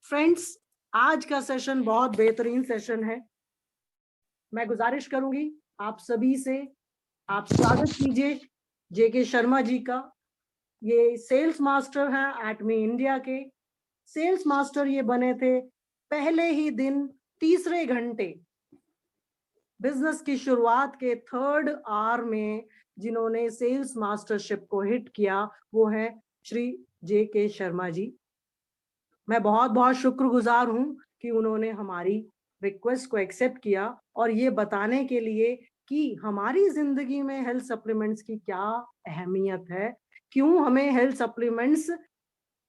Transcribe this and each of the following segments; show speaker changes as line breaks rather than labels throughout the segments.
Friends, आज का session बहुत बेहतरीन सेशन है। मैं गुजारिश करूंगी आप सभी से, आप स्वागत कीजिए जेके शर्मा जी का। ये सेल्स मास्टर हैं एटमी इंडिया के। सेल्स मास्टर ये बने थे पहले ही दिन, तीसरे घंटे बिजनेस की शुरुआत के थर्ड आवर में जिन्होंने सेल्स मास्टरशिप को हिट किया, वो है श्री जे के शर्मा जी। मैं बहुत बहुत शुक्रगुजार हूं कि उन्होंने हमारी रिक्वेस्ट को एक्सेप्ट किया और ये बताने के लिए कि हमारी जिंदगी में हेल्थ सप्लीमेंट्स की क्या अहमियत है, क्यों हमें हेल्थ सप्लीमेंट्स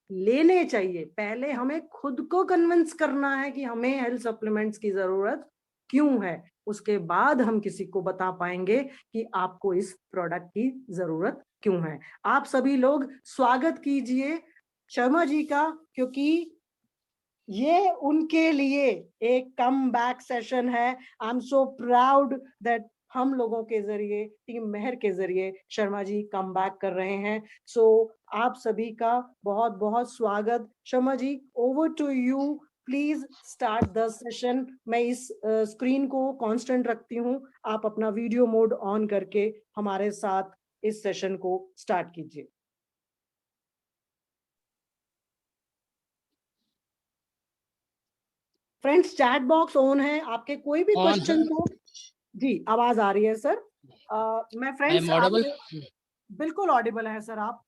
लेने चाहिए। पहले हमें खुद को कन्विंस करना है कि हमें हेल्थ सप्लीमेंट्स की जरूरत क्यों है, उसके बाद हम किसी को बता पाएंगे कि आपको इस प्रोडक्ट की जरूरत क्यों है। आप सभी लोग स्वागत कीजिए शर्मा जी का, क्योंकि ये उनके लिए एक कम बैक सेशन है। I am so proud that हम लोगों के जरिए, टीम मेहर के जरिए शर्मा जी कम बैक कर रहे हैं। सो आप सभी का बहुत बहुत स्वागत। Sharma ji, over to you, please start the session. मैं इस स्क्रीन को कांस्टेंट रखती हूँ, आप अपना वीडियो मोड ऑन करके हमारे साथ इस सेशन को स्टार्ट कीजिए। फ्रेंड्स, चैट बॉक्स ऑन है, आपके कोई भी
ऑन
क्वेश्चन हो। जी, आवाज आ रही है सर। मैं फ्रेंड्स आपसे बिल्कुल ऑडिबल है सर। आप,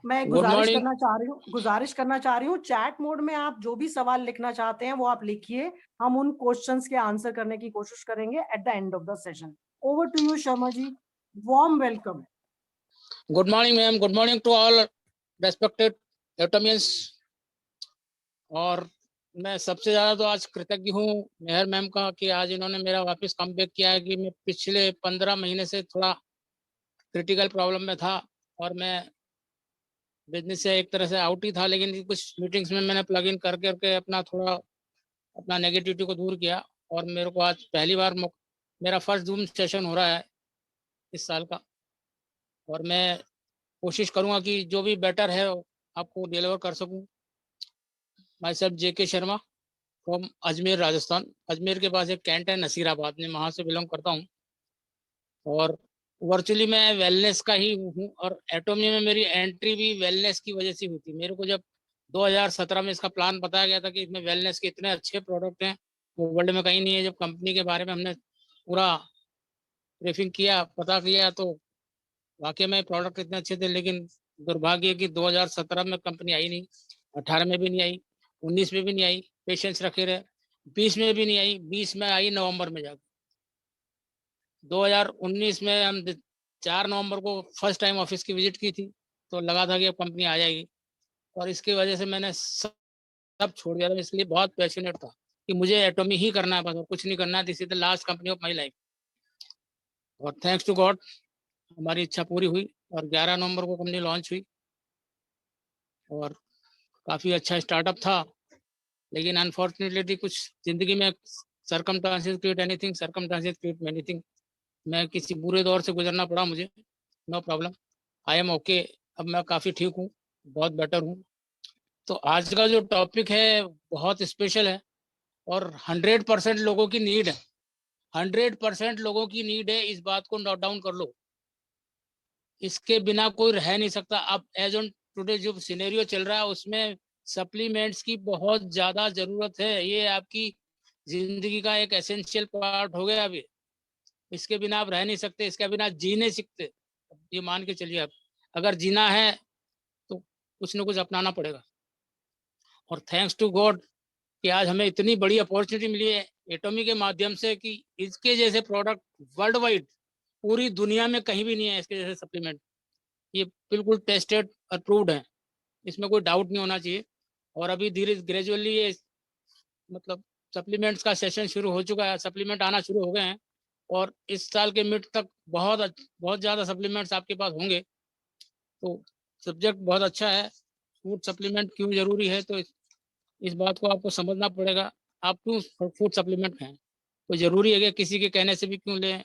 मैं
गुड मॉर्निंग।
गुजारिश करना चाह रही हूँ चैट मोड में आप जो भी सवाल लिखना चाहते हैं वो आप लिखिए। हम उन क्वेश्चंस के आंसर करने की कोशिश करेंगे at the end of the session. Over to you Sharma ji, warm welcome.
Good morning ma'am, good morning to all respected Atomians. और मैं सबसे ज़्यादा तो आज कृतज्ञ हूँ मेहर मैम का कि आज इन्होंने मेरा वापस कम बैक किया है कि मैं पिछले 15 महीने से थोड़ा क्रिटिकल प्रॉब्लम में था और मैं बिजनेस से एक तरह से आउट ही था, लेकिन कुछ मीटिंग्स में मैंने प्लग इन कर करके अपना नेगेटिविटी को दूर किया। और मेरे को आज पहली बार मेरा फर्स्ट जूम सेशन हो रहा है इस साल का, और मैं कोशिश करूंगा कि जो भी बेटर है आपको डिलीवर कर सकूं। My self JK Sharma from Ajmer Rajasthan. Ajmer के पास एक कैंट है नसीराबाद में, वहाँ से बिलोंग करता हूँ। और वर्चुअली मैं वेलनेस का ही हूँ, और एटोमी में मेरी एंट्री भी वेलनेस की वजह से हुई थी। मेरे को जब 2017 में इसका प्लान बताया गया था कि इसमें वेलनेस के इतने अच्छे प्रोडक्ट हैं वो वर्ल्ड में कहीं नहीं है, जब कंपनी के बारे में हमने पूरा ब्रीफिंग किया, पता किया, तो वाकई में प्रोडक्ट इतने अच्छे थे। लेकिन दुर्भाग्य कि 2017 में कंपनी आई नहीं, 18 में भी नहीं आई, 19 में भी नहीं आई, पेशेंस रखे रहे, 20 में भी नहीं आई, 20 में आई नवंबर में जाकर। 2019 में हम 4 नवंबर को फर्स्ट टाइम ऑफिस की विजिट की थी, तो लगा था कि अब कंपनी आ जाएगी, और इसकी वजह से मैंने सब छोड़ दिया था। इसलिए बहुत पैशनेट था कि मुझे एटोमी ही करना है बस, और कुछ नहीं करना है। This is the last company of my life. और थैंक्स टू गॉड हमारी इच्छा पूरी हुई, और 11 नवंबर को कंपनी लॉन्च हुई, और काफ़ी अच्छा स्टार्टअप था। लेकिन अनफॉर्चुनेटली कुछ जिंदगी में circumstances create anything, circumstances create anything. मैं किसी बुरे दौर से गुजरना पड़ा मुझे, no problem, I am okay. अब मैं काफ़ी ठीक हूँ, बहुत बेटर हूँ। तो आज का जो टॉपिक है बहुत स्पेशल है, और 100% लोगों की नीड है। 100% लोगों की नीड है, इस बात को नोट डाउन कर लो। इसके बिना कोई रह नहीं सकता। अब एज ऑन टुडे जो सिनेरियो चल रहा है उसमें सप्लीमेंट्स की बहुत ज्यादा जरूरत है। ये आपकी जिंदगी का एक एसेंशियल पार्ट हो गया अभी। इसके बिना आप रह नहीं सकते, इसके बिना जी नहीं सकते। ये मान के चलिए, आप अगर जीना है तो कुछ ना कुछ अपनाना पड़ेगा। और थैंक्स टू गॉड कि आज हमें इतनी बड़ी अपॉर्चुनिटी मिली है एटोमी के माध्यम से, कि इसके जैसे प्रोडक्ट वर्ल्ड वाइड पूरी दुनिया में कहीं भी नहीं है इसके जैसे सप्लीमेंट। ये बिल्कुल टेस्टेड अप्रूव्ड है, इसमें कोई डाउट नहीं होना चाहिए। और अभी धीरे ग्रेजुअली ये मतलब सप्लीमेंट्स का सेशन शुरू हो चुका है, सप्लीमेंट आना शुरू हो गए हैं, और इस साल के मिड तक बहुत ज़्यादा सप्लीमेंट्स आपके पास होंगे। तो सब्जेक्ट बहुत अच्छा है। फूड सप्लीमेंट क्यों ज़रूरी है, तो इस बात को आपको समझना पड़ेगा। आप क्यों फूड सप्लीमेंट खाएं, कोई ज़रूरी है कि किसी के कहने से भी क्यों लें,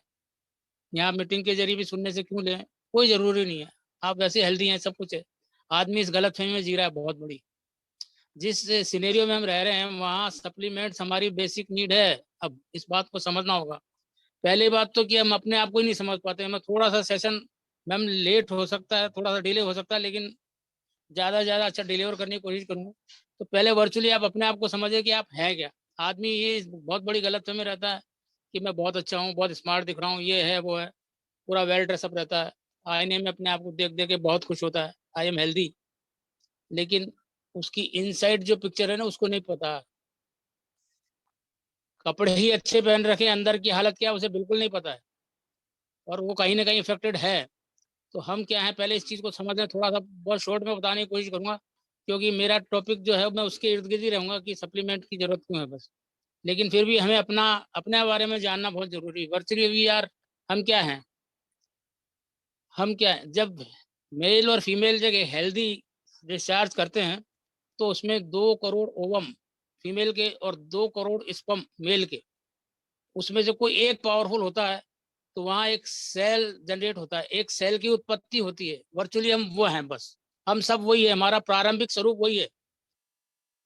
यहाँ मीटिंग के जरिए भी सुनने से क्यों लें, कोई ज़रूरी नहीं है। आप वैसे हेल्दी हैं, सब कुछ है। आदमी इस गलत फहमी में जी रहा है बहुत बड़ी। जिस सिनेरियो में हम रह रहे हैं वहाँ सप्लीमेंट्स हमारी बेसिक नीड है। अब इस बात को समझना होगा। पहली बात तो कि हम अपने आप को ही नहीं समझ पाते। मैं थोड़ा सा सेशन मैम लेट हो सकता है, थोड़ा सा डिले हो सकता है, लेकिन ज़्यादा से ज़्यादा अच्छा डिलीवर करने की कोशिश करूँगा। तो पहले वर्चुअली आप अपने आप को समझिए कि आप हैं क्या। आदमी ये बहुत बड़ी गलतफहमी रहता है कि मैं बहुत अच्छा हूँ, बहुत स्मार्ट दिख रहा हूँ, ये है वो है, पूरा वेल ड्रेसअप रहता है, आईने में अपने आप को देख देख के बहुत खुश होता है, आई एम हेल्दी, लेकिन उसकी इनसाइड जो पिक्चर है ना उसको नहीं पता। कपड़े ही अच्छे पहन रखे, अंदर की हालत क्या है उसे बिल्कुल नहीं पता है, और वो कहीं ना कहीं इफेक्टेड है। तो हम क्या है, पहले इस चीज़ को समझ लें। थोड़ा सा बहुत शॉर्ट में बताने की कोशिश करूंगा, क्योंकि मेरा टॉपिक जो है मैं उसके इर्द गिर्द ही रहूंगा कि सप्लीमेंट की जरूरत क्यों है बस। लेकिन फिर भी हमें अपना अपने बारे में जानना बहुत जरूरी है। वर्चुअली वी आर, हम क्या हैं, हम क्या है, जब मेल और फीमेल जगह हेल्दी डिस्चार्ज करते हैं तो उसमें 2 करोड़ ओवम फीमेल के और 2 करोड़ स्पर्म मेल के, उसमें से कोई एक पावरफुल होता है तो वहाँ एक सेल जनरेट होता है, एक सेल की उत्पत्ति होती है। वर्चुअली हम वो हैं बस, हम सब वही है, हमारा प्रारंभिक स्वरूप वही है।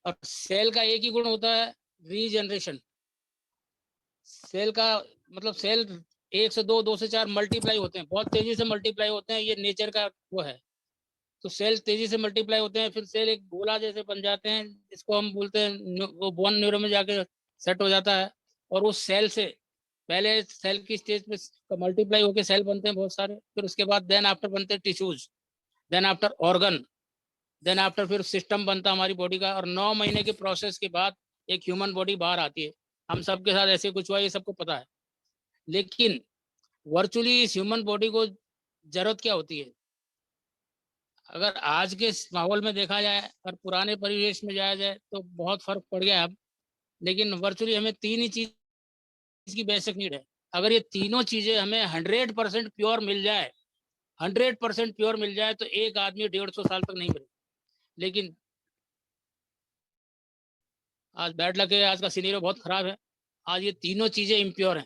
और सेल का एक ही गुण होता है, रीजनरेशन। सेल का मतलब सेल 1 से 2, 2 से 4 मल्टीप्लाई होते हैं, बहुत तेजी से मल्टीप्लाई होते हैं, ये नेचर का वो है। तो सेल तेजी से मल्टीप्लाई होते हैं, फिर सेल एक गोला जैसे बन जाते हैं, इसको हम बोलते हैं वो बोन न्यूरो में जाके सेट हो जाता है। और उस सेल से पहले सेल की स्टेज पे मल्टीप्लाई होकर सेल बनते हैं बहुत सारे, फिर उसके बाद देन आफ्टर बनते हैं tissues, then after organ, then after फिर सिस्टम बनता है हमारी बॉडी का। और 9 महीने के प्रोसेस के बाद एक ह्यूमन बॉडी बाहर आती है। हम सबके साथ ऐसे कुछ हुआ, ये सबको पता है। लेकिन वर्चुअली इस ह्यूमन बॉडी को जरूरत क्या होती है, अगर आज के माहौल में देखा जाए और पुराने परिवेश में जाया जाए तो बहुत फर्क पड़ गया अब। लेकिन वर्चुअली हमें 3 ही चीज की बेसिक नीड है। अगर ये तीनों चीजें हमें 100% प्योर मिल जाए, 100% प्योर मिल जाए, तो एक आदमी 150 साल तक नहीं मरे। लेकिन आज बैड लक है, आज का सीनियर बहुत खराब है। आज ये तीनों चीजें इम्प्योर हैं,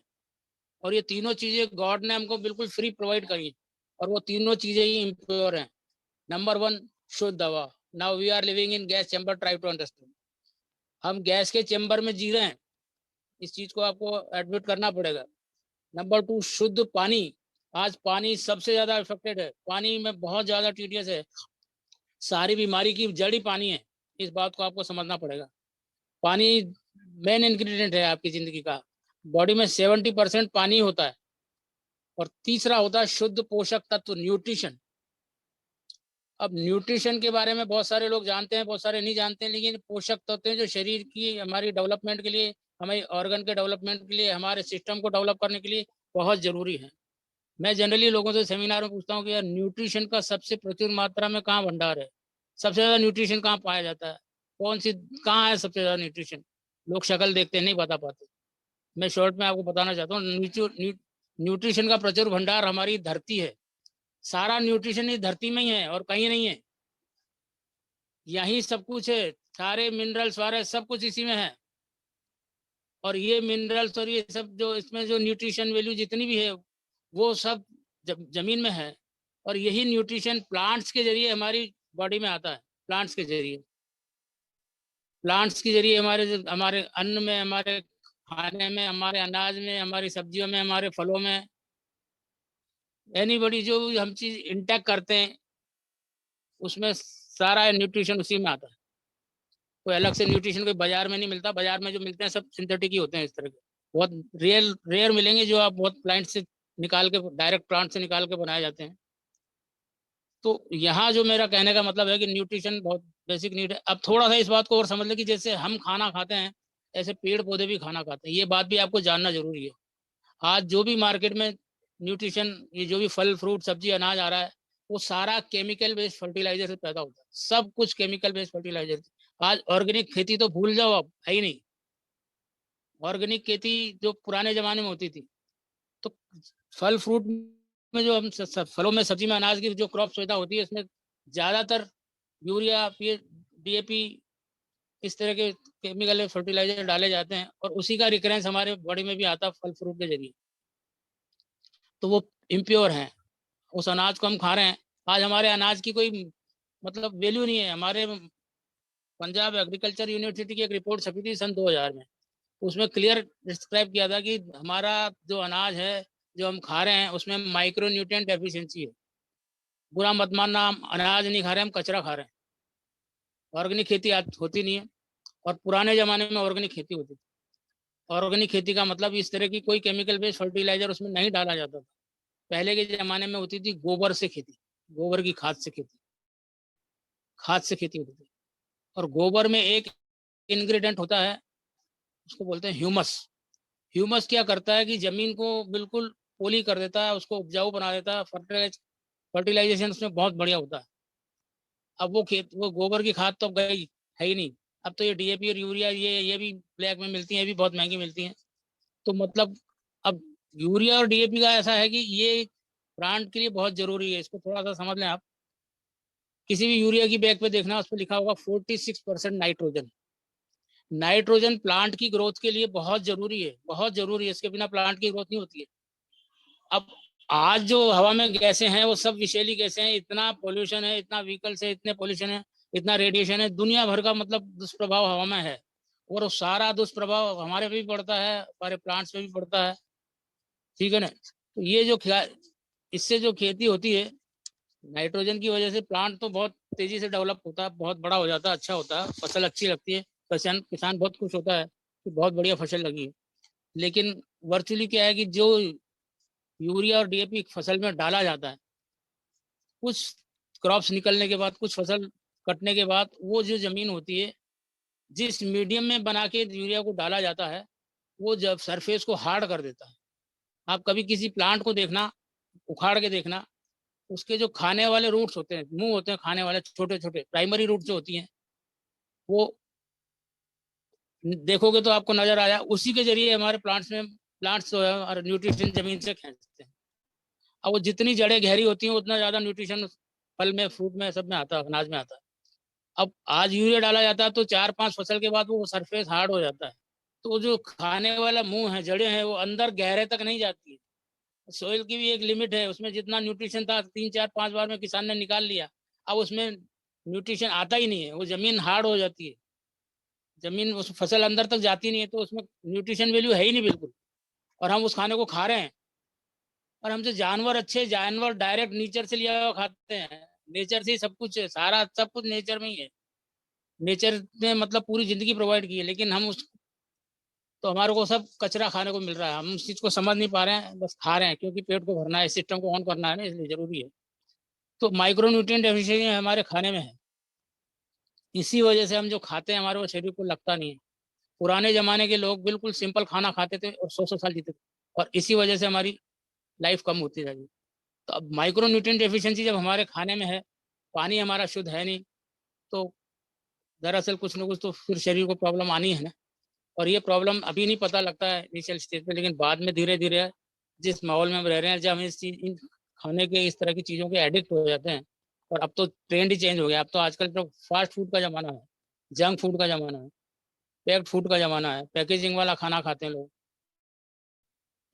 और ये तीनों चीजें गॉड ने हमको बिल्कुल फ्री प्रोवाइड करी है, और वो तीनों चीजें ही इम्प्योर हैं। नंबर 1, शुद्ध हवा। Now we are living in gas chamber, try to understand. हम गैस के चैम्बर में जी रहे हैं, इस चीज को आपको एडमिट करना पड़ेगा। नंबर 2, शुद्ध पानी। आज पानी सबसे ज्यादा इफेक्टेड है, पानी में बहुत ज्यादा टीडीएस है, सारी बीमारी की जड़ ही पानी है। इस बात को आपको समझना पड़ेगा। पानी मेन इंग्रेडिएंट है आपकी जिंदगी का। बॉडी में 70% पानी होता है। और तीसरा होता है शुद्ध पोषक तत्व, न्यूट्रिशन। अब न्यूट्रिशन के बारे में बहुत सारे लोग जानते हैं, बहुत सारे नहीं जानते हैं, लेकिन पोषक तत्व हैं जो शरीर की हमारी डेवलपमेंट के लिए, हमारे ऑर्गन के डेवलपमेंट के लिए, हमारे सिस्टम को डेवलप करने के लिए बहुत जरूरी है। मैं जनरली लोगों से सेमिनार में पूछता हूँ कि यार न्यूट्रिशन का सबसे प्रचुर मात्रा में कहाँ भंडार है, सबसे ज्यादा न्यूट्रिशन कहाँ पाया जाता है, कौन सी कहाँ है सबसे ज्यादा न्यूट्रिशन। लोग शक्ल देखते हैं, नहीं बता पाते। मैं शॉर्ट में आपको बताना चाहता हूँ, न्यूट्रिशन का प्रचुर भंडार हमारी धरती है। सारा न्यूट्रिशन इस धरती में ही है और कहीं नहीं है, यही सब कुछ है। सारे मिनरल्स वारे सब कुछ इसी में है। और ये मिनरल्स और ये सब जो इसमें जो न्यूट्रिशन वैल्यू जितनी भी है वो सब जमीन में है। और यही न्यूट्रिशन प्लांट्स के जरिए हमारी बॉडी में आता है। प्लांट्स के जरिए, प्लांट्स के जरिए हमारे हमारे अन्न में, हमारे खाने में, हमारे अनाज में, हमारी सब्जियों में, हमारे फलों में, एनीबॉडी जो हम चीज इंटेक करते हैं उसमें सारा न्यूट्रिशन उसी में आता है। कोई अलग से न्यूट्रिशन कोई बाजार में नहीं मिलता। बाजार में जो मिलते हैं सब सिंथेटिक ही होते हैं इस तरह के। बहुत रेयर रेयर मिलेंगे जो आप बहुत प्लांट से निकाल के, डायरेक्ट प्लांट से निकाल के बनाए जाते हैं। तो यहाँ जो मेरा कहने का मतलब है कि न्यूट्रिशन बहुत बेसिक नीड है। अब थोड़ा सा इस बात को और समझ लें कि जैसे हम खाना खाते हैं ऐसे पेड़ पौधे भी खाना खाते हैं। ये बात भी आपको जानना जरूरी है। आज जो भी मार्केट में न्यूट्रिशन, ये जो भी फल फ्रूट सब्जी अनाज आ रहा है वो सारा केमिकल बेस्ड फर्टिलाइजर से पैदा होता है। सब कुछ केमिकल बेस्ड फर्टिलाइजर। आज ऑर्गेनिक खेती तो भूल जाओ, अब है ही नहीं। ऑर्गेनिक खेती जो पुराने जमाने में होती थी, तो फल फ्रूट में जो हम फलों में सब्जी में अनाज की जो क्रॉप सुविधा होती है उसमें ज्यादातर यूरिया, डीएपी, इस तरह के केमिकल फर्टिलाइजर डाले जाते हैं, और उसी का रिकरेंस हमारे बॉडी में भी आता है फल फ्रूट के जरिए। तो वो इम्प्योर है। उस अनाज को हम खा रहे हैं। आज हमारे अनाज की कोई मतलब वैल्यू नहीं है। हमारे पंजाब एग्रीकल्चर यूनिवर्सिटी की एक रिपोर्ट छपी थी सन 2000 में। उसमें क्लियर डिस्क्राइब किया था कि हमारा जो अनाज है जो हम खा रहे हैं उसमें माइक्रो न्यूट्रिएंट डेफिशिएंसी है। बुरा मत मानना, हम अनाज नहीं खा रहे, हम कचरा खा रहे हैं। ऑर्गेनिक खेती आज होती नहीं है, और पुराने जमाने में ऑर्गेनिक खेती होती थी। ऑर्गेनिक खेती का मतलब इस तरह की कोई केमिकल बेस्ड फर्टिलाइजर उसमें नहीं डाला जाता था। पहले के जमाने में होती थी गोबर से खेती, गोबर की खाद से खेती, खाद से खेती होती थी। और गोबर में एक इंग्रेडिएंट होता है, उसको बोलते हैं ह्यूमस। ह्यूमस क्या करता है कि जमीन को बिल्कुल पोली कर देता है, उसको उपजाऊ बना देता है। फर्टिलाइजेशन उसमें बहुत बढ़िया होता है। अब वो गोबर की खाद तो अब गई है ही नहीं। अब तो ये डीएपी और यूरिया ये भी ब्लैक में मिलती हैं, ये भी बहुत महंगी मिलती हैं। तो मतलब अब यूरिया और डीएपी का ऐसा है कि ये प्लांट के लिए बहुत जरूरी है, इसको थोड़ा सा समझ लें आप। किसी भी यूरिया की बैग पे देखना, उस पर लिखा होगा 46% नाइट्रोजन। नाइट्रोजन प्लांट की ग्रोथ के लिए बहुत जरूरी है, बहुत जरूरी है। इसके बिना प्लांट की ग्रोथ नहीं होती है। अब आज जो हवा में गैसें हैं वो सब विषैली गैसें हैं। इतना पोल्यूशन है, इतना व्हीकल्स है, इतने पोल्यूशन है, इतना रेडिएशन है, दुनिया भर का मतलब दुष्प्रभाव हवा में है। और सारा दुष्प्रभाव हमारे पे भी पड़ता है, हमारे प्लांट्स पे भी पड़ता है। ठीक है ना। तो ये जो इससे जो खेती होती है नाइट्रोजन की वजह से, प्लांट तो बहुत तेजी से डेवलप होता है, बहुत बड़ा हो जाता है, अच्छा होता है, फसल अच्छी लगती है। किसान किसान बहुत खुश होता है कि बहुत बढ़िया फसल लगी है। लेकिन वर्चुअली क्या है कि जो यूरिया और डीएपी फसल में डाला जाता है, कुछ क्रॉप्स निकलने के बाद, कुछ फसल कटने के बाद, वो जो जमीन होती है जिस मीडियम में बना के यूरिया को डाला जाता है, वो जब सरफेस को हार्ड कर देता है। आप कभी किसी प्लांट को देखना, उखाड़ के देखना, उसके जो खाने वाले रूट्स होते हैं, मुंह होते हैं खाने वाले, छोटे छोटे प्राइमरी रूट्स जो होती हैं, वो देखोगे तो आपको नजर आया, उसी के जरिए हमारे प्लांट्स जो है और न्यूट्रिशन जमीन से खींचते हैं। अब वो जितनी जड़ें गहरी होती हैं उतना ज्यादा न्यूट्रिशन फल में, फ्रूट में, सब में आता है, अनाज में आता है। अब आज यूरिया डाला जाता है तो 4-5 फसल के बाद वो सरफेस हार्ड हो जाता है। तो जो खाने वाला मुंह है, जड़ें हैं, वो अंदर गहरे तक नहीं जाती है। सोइल की भी एक लिमिट है, उसमें जितना न्यूट्रिशन था 3-4-5 बार में किसान ने निकाल लिया, अब उसमें न्यूट्रिशन आता ही नहीं है, वो जमीन हार्ड हो जाती है, जमीन उस फसल अंदर तक जाती नहीं है, तो उसमें न्यूट्रिशन वैल्यू है ही नहीं बिल्कुल। और हम उस खाने को खा रहे हैं। और हमसे जानवर अच्छे, जानवर डायरेक्ट नेचर से लिया हुआ खाते हैं, नेचर से ही सब कुछ है, सारा सब कुछ नेचर में ही है। नेचर ने मतलब पूरी जिंदगी प्रोवाइड की है, लेकिन हम उस तो हमारे को सब कचरा खाने को मिल रहा है। हम उस चीज को समझ नहीं पा रहे हैं, बस खा रहे हैं, क्योंकि पेट को भरना है, सिस्टम को ऑन करना है ना, इसलिए जरूरी है। तो माइक्रो न्यूट्रिएंट डेफिशिएंसी हमारे खाने में है। इसी वजह से हम जो खाते हैं हमारे वो शरीर को लगता नहीं है। पुराने जमाने के लोग बिल्कुल सिंपल खाना खाते थे और 100-100 साल जीते थे, और इसी वजह से हमारी लाइफ कम होती रहेगी। तो अब माइक्रो न्यूट्रिएंट डेफिशिएंसी जब हमारे खाने में है, पानी हमारा शुद्ध है नहीं, तो दरअसल कुछ ना कुछ तो फिर शरीर को प्रॉब्लम आनी है ना। और ये प्रॉब्लम अभी नहीं पता लगता है इनिशियल स्टेज पे, लेकिन बाद में धीरे धीरे जिस माहौल में हम रह रहे हैं, जब हम इन खाने के इस तरह की चीज़ों के एडिक्ट हो जाते हैं। और अब तो ट्रेंड ही चेंज हो गया, अब तो आजकल तो फास्ट फूड का ज़माना है, जंक फूड का ज़माना है, पैक्ड फूड का ज़माना है, पैकेजिंग वाला खाना खाते हैं लोग।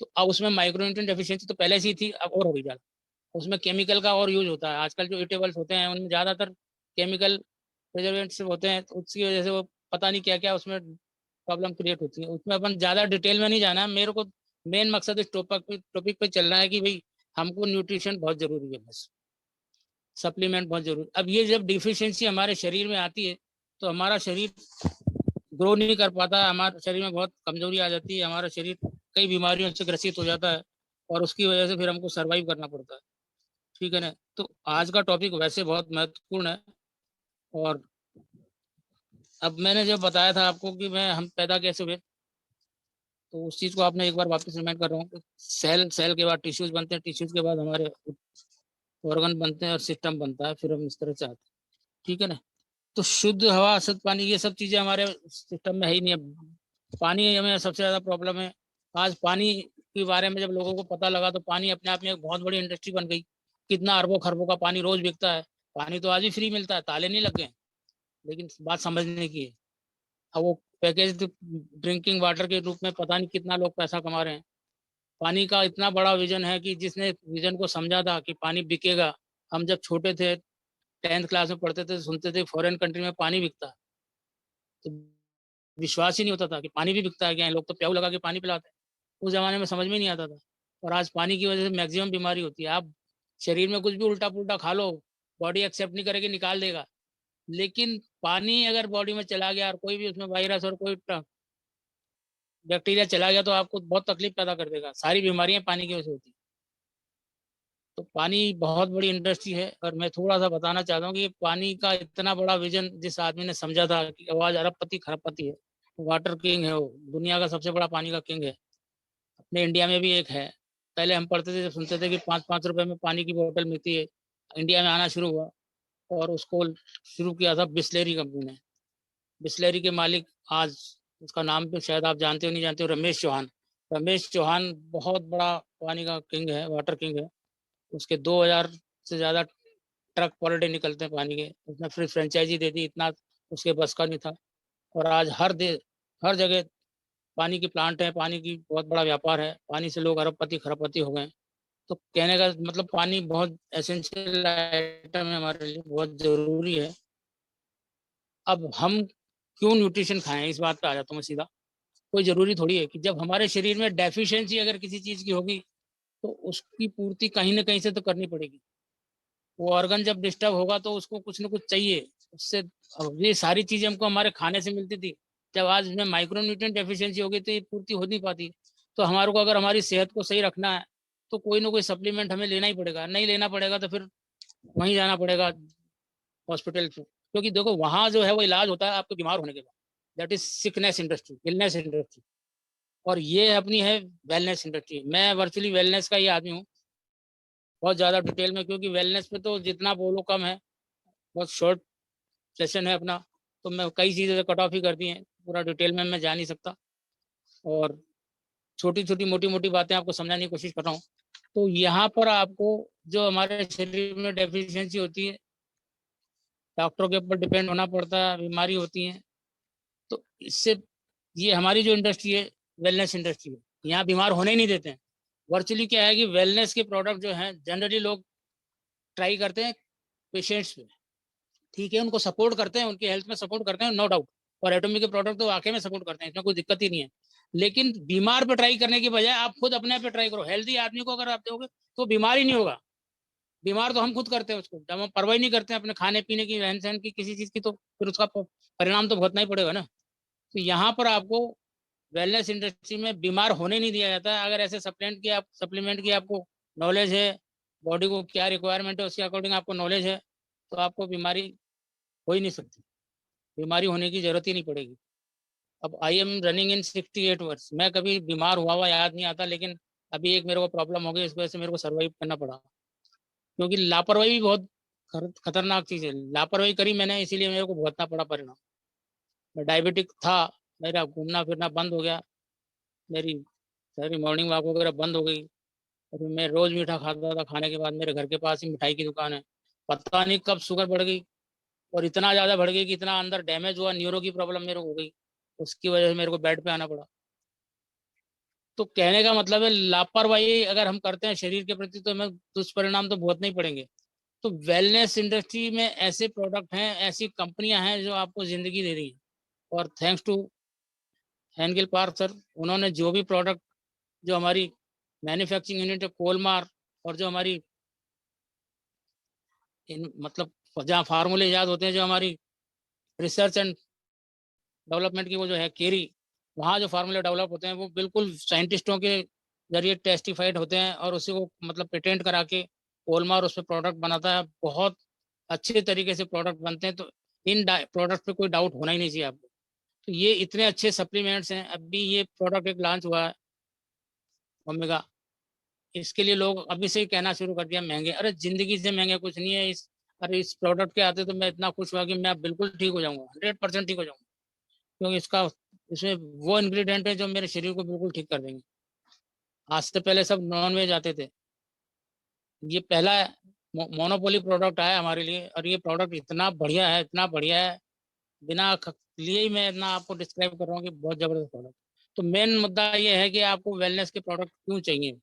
तो अब उसमें माइक्रोन्यूट्रिएंट डेफिशिएंसी तो पहले से ही थी, अब और हो गई ज़्यादा। उसमें केमिकल का और यूज़ होता है। आजकल जो ईटेबल्स होते हैं उनमें ज़्यादातर केमिकल प्रिजर्वेटिव्स होते हैं, तो उसकी वजह से वो पता नहीं क्या-क्या उसमें प्रॉब्लम क्रिएट होती है। उसमें अपन ज़्यादा डिटेल में नहीं जाना है। मेरे को मेन मकसद इस टॉपिक पे चलना है कि भई हमको न्यूट्रिशन बहुत ज़रूरी है बस। सप्लीमेंट बहुत ज़रूरी। अब ये जब डिफिशियंसी हमारे शरीर में आती है, तो हमारा शरीर ग्रो नहीं कर पाता, हमारे शरीर में बहुत कमज़ोरी आ जाती है, हमारा शरीर कई बीमारियों से ग्रसित हो जाता है, और उसकी वजह से फिर हमको सर्वाइव करना पड़ता है। ठीक है ना? तो आज का टॉपिक वैसे बहुत महत्वपूर्ण है। और अब मैंने जब बताया था आपको कि हम पैदा कैसे हुए, तो उस चीज़ को आपने एक बार वापस रिमाइंड कर रहा हूँ। सेल के बाद टिश्यूज बनते हैं, टिश्यूज के बाद हमारे ऑर्गन बनते हैं और सिस्टम बनता है, फिर हम इस तरह से आते हैं। ठीक है ना? तो शुद्ध हवा, शुद्ध पानी, ये सब चीज़ें हमारे सिस्टम में है ही नहीं। अब पानी हमें सबसे ज़्यादा प्रॉब्लम है। आज पानी के बारे में जब लोगों को पता लगा, तो पानी अपने आप में एक बहुत बड़ी इंडस्ट्री बन गई। कितना अरबों खरबों का पानी रोज बिकता है। पानी तो आज भी फ्री मिलता है, ताले नहीं लग गए। लेकिन बात समझने की है। अब वो पैकेज ड्रिंकिंग वाटर के रूप में पता नहीं कितना लोग पैसा कमा रहे हैं। पानी का इतना बड़ा विजन है कि जिसने विजन को समझा था कि पानी बिकेगा। हम जब छोटे थे, 10th क्लास में पढ़ते थे, सुनते थे फॉरेन कंट्री में पानी बिकता है। तो विश्वास ही नहीं होता था कि पानी भी बिकता है क्या, लोग तो प्याऊ लगा के पानी पिलाते हैं। उस जमाने में समझ में नहीं आता था। और आज पानी की वजह से मैक्सिमम बीमारी होती है। आप शरीर में कुछ भी उल्टा पुल्टा खा लो, बॉडी एक्सेप्ट नहीं करेगी, निकाल देगा। लेकिन पानी अगर बॉडी में चला गया और कोई भी उसमें वायरस और कोई बैक्टीरिया चला गया तो आपको बहुत तकलीफ पैदा कर देगा। सारी बीमारियां पानी की वजह से होती है। तो पानी बहुत बड़ी इंडस्ट्री है। और मैं थोड़ा सा बताना चाहता हूँ कि पानी का इतना बड़ा विजन जिस आदमी ने समझा था कि वो आज अरबपति खरबपति है, वाटर किंग है, वो दुनिया का सबसे बड़ा पानी का किंग है। अपने इंडिया में भी एक है। पहले हम पढ़ते थे, जब सुनते थे कि 5-5 रुपए में पानी की बोतल मिलती है। इंडिया में आना शुरू हुआ और उसको शुरू किया था बिस्लेरी कंपनी ने। बिस्लेरी के मालिक आज, उसका नाम भी शायद आप जानते हो नहीं जानते हो, रमेश चौहान। रमेश चौहान बहुत बड़ा पानी का किंग है, वाटर किंग है। उसके 2000 से ज़्यादा ट्रक पर डे निकलते हैं पानी के। उसने फिर फ्रेंचाइजी दे दी, इतना उसके बस का नहीं था। और आज हर जगह पानी की प्लांट है, पानी की बहुत बड़ा व्यापार है। पानी से लोग अरबपति खरबपति हो गए। तो कहने का मतलब पानी बहुत एसेंशियल आइटम है हमारे लिए, बहुत ज़रूरी है। अब हम क्यों न्यूट्रिशन खाएं, इस बात पे आ जाता हूँ मैं सीधा। कोई ज़रूरी थोड़ी है कि जब हमारे शरीर में डेफिशिएंसी अगर किसी चीज़ की होगी तो उसकी पूर्ति कहीं ना कहीं से तो करनी पड़ेगी। वो ऑर्गन जब डिस्टर्ब होगा तो उसको कुछ ना कुछ चाहिए उससे। अब ये सारी चीजें हमको हमारे खाने से मिलती थी, जब आज में माइक्रोन्यूट्रिएंट डेफिशिएंसी हो गई तो ये पूर्ति हो नहीं पाती। तो हमारे को अगर हमारी सेहत को सही रखना है तो कोई ना कोई सप्लीमेंट हमें लेना ही पड़ेगा। नहीं लेना पड़ेगा तो फिर वहीं जाना पड़ेगा हॉस्पिटल से। क्योंकि देखो वहां जो है वो इलाज होता है आपको बीमार होने के बाद। That is sickness industry, illness industry. और ये अपनी है वेलनेस इंडस्ट्री। मैं वर्चुअली वेलनेस का ही आदमी हूँ, बहुत ज़्यादा डिटेल में, क्योंकि वेलनेस पे तो जितना बोलो कम है। बहुत शॉर्ट सेशन है अपना, तो मैं कई चीज़ें कट ऑफ ही कर दी हैं, पूरा डिटेल में मैं जा नहीं सकता। और छोटी छोटी मोटी मोटी बातें आपको समझाने की कोशिश कर रहा हूँ। तो यहाँ पर आपको जो हमारे शरीर में डेफिशिएंसी होती है, डॉक्टरों के ऊपर डिपेंड होना पड़ता है, बीमारी होती है। तो इससे ये हमारी जो इंडस्ट्री है वेलनेस इंडस्ट्री है, यहाँ बीमार होने ही नहीं देते हैं। वर्चुअली क्या है कि वेलनेस के प्रोडक्ट जो हैं जनरली लोग ट्राई करते हैं पेशेंट्स पे। ठीक है, उनको सपोर्ट करते हैं, उनकी हेल्थ में सपोर्ट करते हैं, नो डाउट। और एटॉमिक के प्रोडक्ट तो वाकई में सपोर्ट करते हैं, इसमें कोई दिक्कत ही नहीं है। लेकिन बीमार पे ट्राई करने की बजाय आप खुद अपने पे ट्राई करो। हेल्दी आदमी को अगर आप दोगे तो बीमार ही नहीं होगा। बीमार तो हम खुद करते हैं उसको, जब हम परवाह नहीं करते हैं अपने खाने पीने की, रहन सहन की, किसी चीज की, तो फिर उसका परिणाम तो भुगतना ही पड़ेगा ना। तो यहाँ पर आपको वेलनेस इंडस्ट्री में बीमार होने नहीं दिया जाता है। अगर ऐसे सप्लीमेंट की आपको नॉलेज है, बॉडी को क्या रिक्वायरमेंट है उसके अकॉर्डिंग आपको नॉलेज है, तो आपको बीमारी हो ही नहीं सकती। बीमारी होने की जरूरत ही नहीं पड़ेगी। अब आई एम रनिंग इन 68 वर्ष, मैं कभी बीमार हुआ याद नहीं आता। लेकिन अभी एक मेरे को प्रॉब्लम हो गई, इस वजह से मेरे को सर्वाइव करना पड़ा। क्योंकि लापरवाही भी बहुत खतरनाक चीज है। लापरवाही करी मैंने, इसीलिए मेरे को भुगतना पड़ा परिणाम। मैं डायबिटिक था, मेरा घूमना फिरना बंद हो गया, मेरी सारी मॉर्निंग वॉक वगैरह बंद हो गई। और मैं रोज मीठा खाता था, खाने के बाद मेरे घर के पास ही मिठाई की दुकान है। पता नहीं कब शुगर बढ़ गई, और इतना ज़्यादा बढ़ गई कि इतना अंदर डैमेज हुआ, न्यूरो की प्रॉब्लम मेरे को हो गई। उसकी वजह से मेरे को बेड पे आना पड़ा। तो कहने का मतलब है लापरवाही अगर हम करते हैं शरीर के प्रति तो हमें दुष्परिणाम तो भुगतने ही पड़ेंगे। तो वेलनेस इंडस्ट्री में ऐसे प्रोडक्ट हैं, ऐसी कंपनियां हैं जो आपको जिंदगी दे रही है। और थैंक्स टू हेनगिल पार्क सर, उन्होंने जो भी प्रोडक्ट, जो हमारी मैन्युफैक्चरिंग यूनिट है कोलमार, और जो हमारी मतलब जहाँ फार्मूले ईजाद होते हैं, जो हमारी रिसर्च एंड डेवलपमेंट की वो जो है केरी, वहाँ जो फार्मूले डेवलप होते हैं वो बिल्कुल साइंटिस्टों के जरिए टेस्टिफाइड होते हैं। और उसी को मतलब पेटेंट करा के कोलमार उस पर प्रोडक्ट बनाता है। बहुत अच्छे तरीके से प्रोडक्ट बनते हैं। तो इन प्रोडक्ट पे कोई डाउट होना ही नहीं चाहिए आपको। तो ये इतने अच्छे सप्लीमेंट्स हैं। अभी ये प्रोडक्ट एक लॉन्च हुआ है ओमेगा, इसके लिए लोग अभी से ही कहना शुरू कर दिया महंगे। अरे जिंदगी से महंगे कुछ नहीं है। अरे इस प्रोडक्ट के आते तो मैं इतना खुश हुआ कि मैं बिल्कुल ठीक हो जाऊंगा, 100% ठीक हो जाऊंगा। क्योंकि इसमें वो इंग्रेडिएंट है जो मेरे शरीर को बिल्कुल ठीक कर देंगे। आज से पहले सब नॉन वेज आते थे, ये पहला मोनोपोली प्रोडक्ट आया हमारे लिए। और ये प्रोडक्ट इतना बढ़िया है, इतना बढ़िया है, बिना लिए ही मैं इतना आपको डिस्क्राइब कर रहा हूँ कि बहुत जबरदस्त प्रोडक्ट। तो मेन मुद्दा ये है कि आपको वेलनेस के प्रोडक्ट क्यों चाहिए,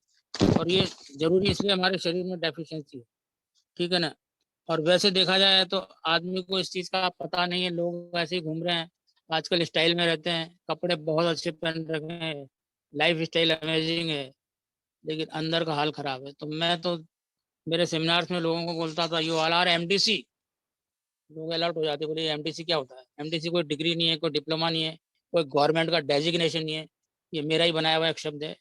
और ये जरूरी इसलिए हमारे शरीर में डेफिशिएंसी है, ठीक है ना। और वैसे देखा जाए तो आदमी को इस चीज़ का पता नहीं है, लोग ऐसे ही घूम रहे हैं। आजकल स्टाइल में रहते हैं, कपड़े बहुत अच्छे पहन रखे हैं, लाइफ स्टाइल अमेजिंग है, लेकिन अंदर का हाल खराब है। तो मैं तो मेरे सेमिनार्स में लोगों को बोलता था, यू ऑल आर एमडीसी। लोग अलर्ट हो जाते, बोले एमडीसी क्या होता है? एमडीसी कोई डिग्री नहीं है, कोई डिप्लोमा नहीं है, कोई गवर्नमेंट का डेजिग्नेशन नहीं है, ये मेरा ही बनाया हुआ एक शब्द है।